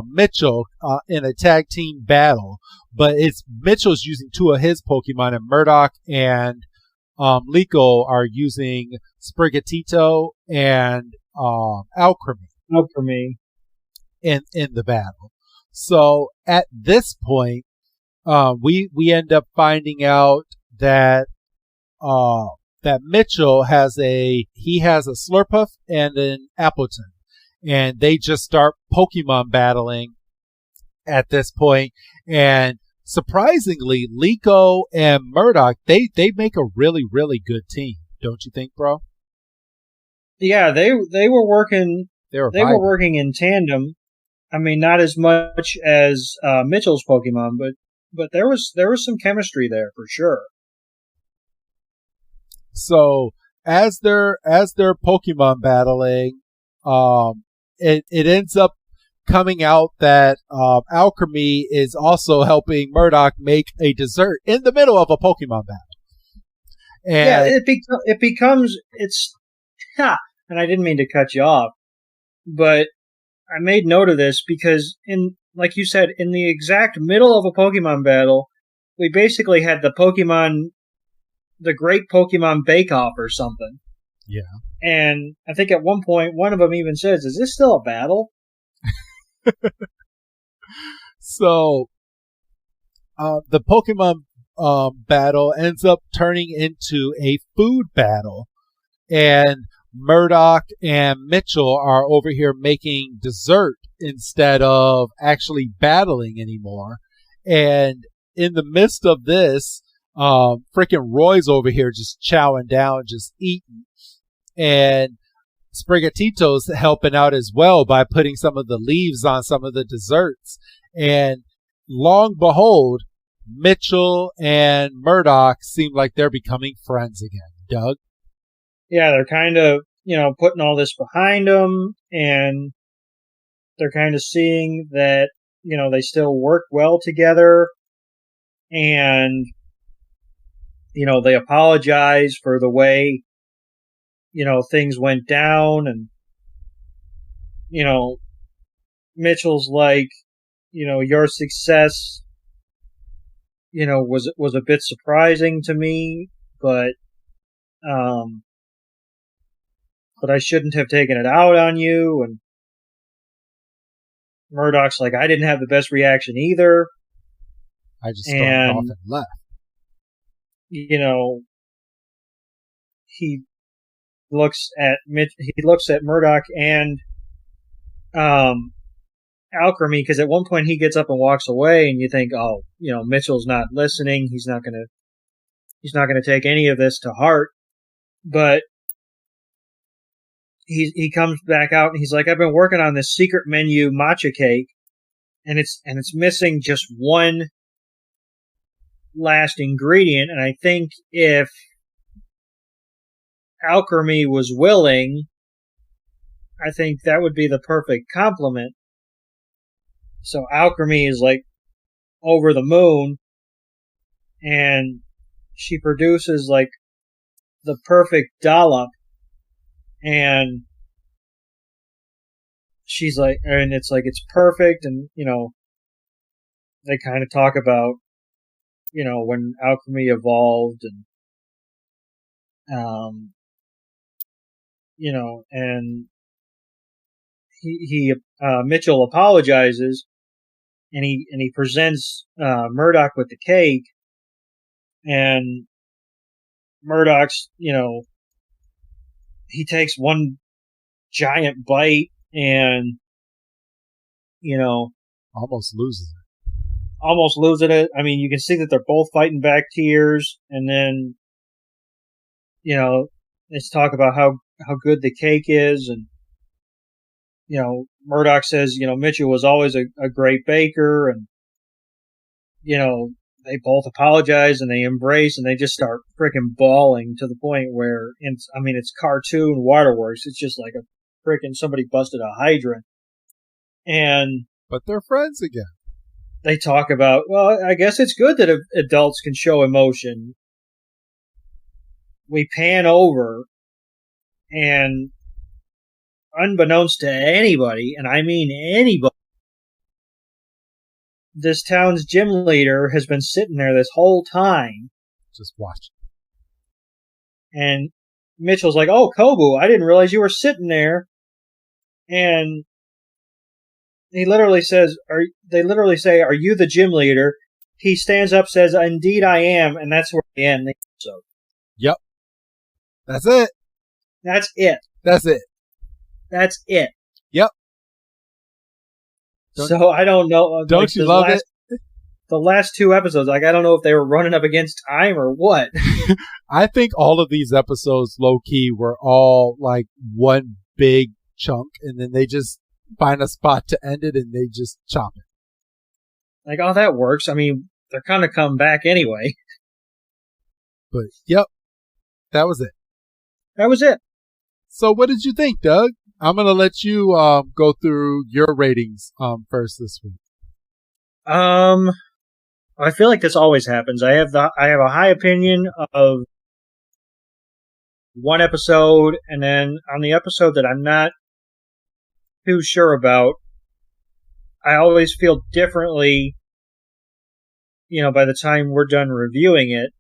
Mitchell, in a tag team battle. But it's Mitchell's using two of his Pokemon, and Murdoch and Liko are using Sprigatito and Alchemy. in the battle. So at this point, we end up finding out that that Mitchell has a Slurpuff and an Appleton, and they just start Pokemon battling at this point. And surprisingly, Liko and Murdoch, they make a really, really good team, don't you think, bro? Yeah, they were working. They were vibrant. working in tandem. I mean, not as much as Mitchell's Pokemon, but there was some chemistry there for sure. So as they're Pokemon battling, it ends up coming out that Alchemy is also helping Murdoch make a dessert in the middle of a Pokemon battle. And it becomes and I didn't mean to cut you off, but I made note of this because like you said, in the exact middle of a Pokemon battle, we basically had the Great Pokemon Bake Off or something. Yeah. And I think at one point, one of them even says, "Is this still a battle?" So, the Pokemon battle ends up turning into a food battle, and Murdoch and Mitchell are over here making dessert instead of actually battling anymore. And in the midst of this, freaking Roy's over here just chowing down, just eating. And Sprigatito's helping out as well by putting some of the leaves on some of the desserts. And long behold, Mitchell and Murdoch seem like they're becoming friends again. Doug? Yeah, they're kind of, putting all this behind them, and they're kind of seeing that, they still work well together, and, they apologize for the way, things went down, and, Mitchell's like, your success, was a bit surprising to me, but I shouldn't have taken it out on you. And Murdoch's like, I didn't have the best reaction either. I just stormed off and left. He looks at Murdoch and Alchemy, because at one point he gets up and walks away, and you think, oh, Mitchell's not listening. He's not gonna take any of this to heart. But he comes back out and he's like, I've been working on this secret menu matcha cake, and it's missing just one last ingredient. And I think if Alchemy was willing, I think that would be the perfect complement. So Alchemy is like over the moon, and she produces like the perfect dollop, and she's like, and it's like, it's perfect. And, they kind of talk about, when Alchemy evolved, and, and Mitchell apologizes, and he presents Murdoch with the cake, and Murdoch's, he takes one giant bite and, almost loses it. I mean, you can see that they're both fighting back tears, and then, let's talk about how good the cake is. And, Murdoch says, Mitchell was always a great baker, and, they both apologize and they embrace, and they just start freaking bawling to the point where it's cartoon waterworks. It's just like a freaking somebody busted a hydrant. But they're friends again. They talk about, well, I guess it's good that adults can show emotion. We pan over, and unbeknownst to anybody, and I mean anybody, this town's gym leader has been sitting there this whole time. Just watching. And Mitchell's like, oh, Kobu, I didn't realize you were sitting there. And he literally says, they literally say, "Are you the gym leader?" He stands up, says, "Indeed I am," and that's where we end the episode. Yep. That's it. That's it. That's it. That's it. Yep. So I don't know. Don't you love it? The last two episodes, like I don't know if they were running up against time or what. I think all of these episodes, low key, were all like one big chunk, and then they just find a spot to end it, and they just chop it. Like, oh, that works. I mean, they're kind of come back anyway. But yep, that was it. That was it. So, what did you think, Doug? I'm gonna let you go through your ratings first this week. I feel like this always happens. I have a high opinion of one episode, and then on the episode that I'm not too sure about, I always feel differently, by the time we're done reviewing it.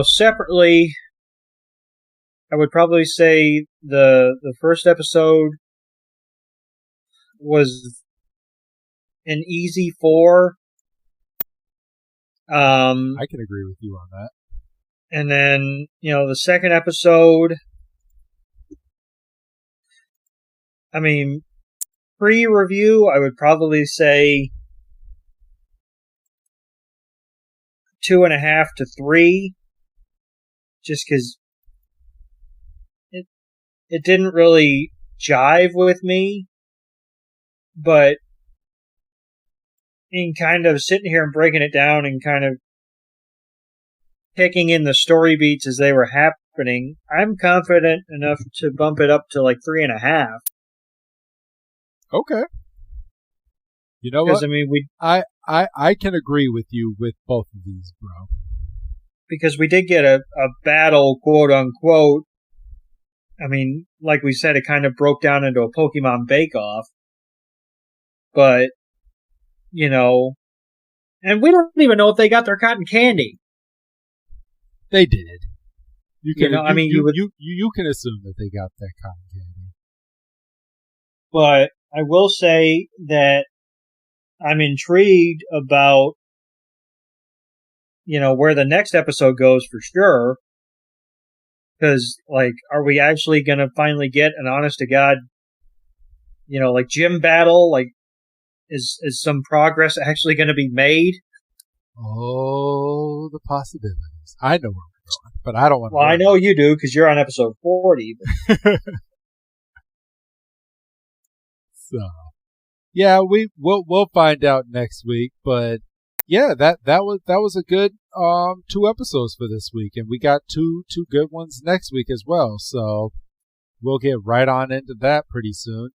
Separately, I would probably say the first episode was an easy 4. I can agree with you on that. And then, the second episode, I mean, pre-review, I would probably say 2.5 to 3, just because it didn't really jive with me, but in kind of sitting here and breaking it down and kind of taking in the story beats as they were happening, I'm confident enough to bump it up to like 3.5. Okay. You know what? I mean, I can agree with you with both of these, bro. Because we did get a battle, quote unquote. I mean, like we said, it kind of broke down into a Pokemon bake-off. But, and we don't even know if they got their cotton candy. They did. You can assume that they got that cotton candy. But I will say that I'm intrigued about, where the next episode goes for sure. Because, are we actually going to finally get an honest-to-God, gym battle? Is some progress actually going to be made? Oh, the possibilities. I know where we're going, but I don't want to. Well, I know you do, because you're on episode 40. So, yeah, we'll find out next week, but yeah, that was a good 2 episodes for this week, and we got two good ones next week as well. So we'll get right on into that pretty soon.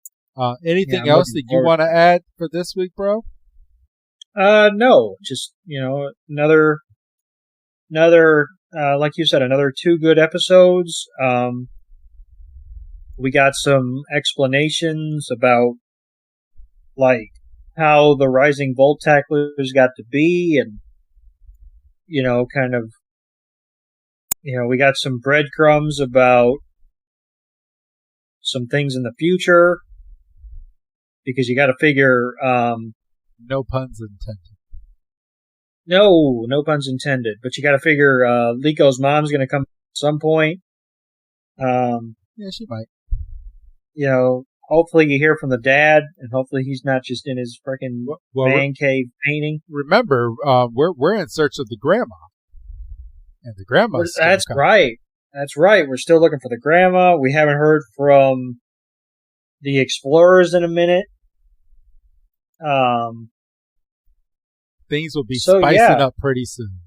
Anything else that you want to add for this week, bro? No, just another like you said, another 2 good episodes. We got some explanations about how the Rising Volt Tacklers got to be, and we got some breadcrumbs about some things in the future, because you got to figure. No puns intended. No puns intended. But you got to figure Liko mom's going to come at some point. Yeah, she might. Hopefully you hear from the dad, and hopefully he's not just in his freaking man cave painting. Remember, we're in search of the grandma, and the grandma's. That's right. That's right. We're still looking for the grandma. We haven't heard from the explorers in a minute. Things will be spicing up pretty soon.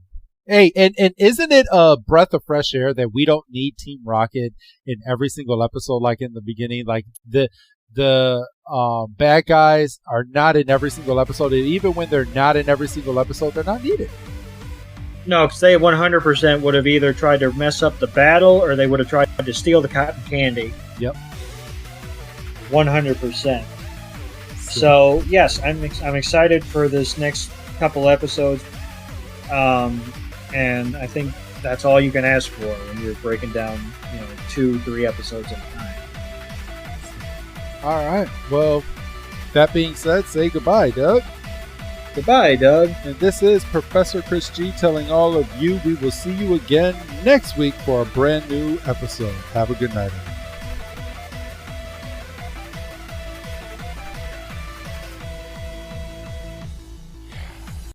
Hey, and isn't it a breath of fresh air that we don't need Team Rocket in every single episode like in the beginning? Like the bad guys are not in every single episode, and even when they're not in every single episode, they're not needed. No, because they 100% would have either tried to mess up the battle, or they would have tried to steal the cotton candy. Yep. 100%. So yes, I'm excited for this next couple episodes, and I think that's all you can ask for when you're breaking down 2-3 episodes at a time. All right. Well, that being said, say goodbye, Doug. Goodbye, Doug. And this is Professor Chris G telling all of you we will see you again next week for a brand new episode. Have a good night.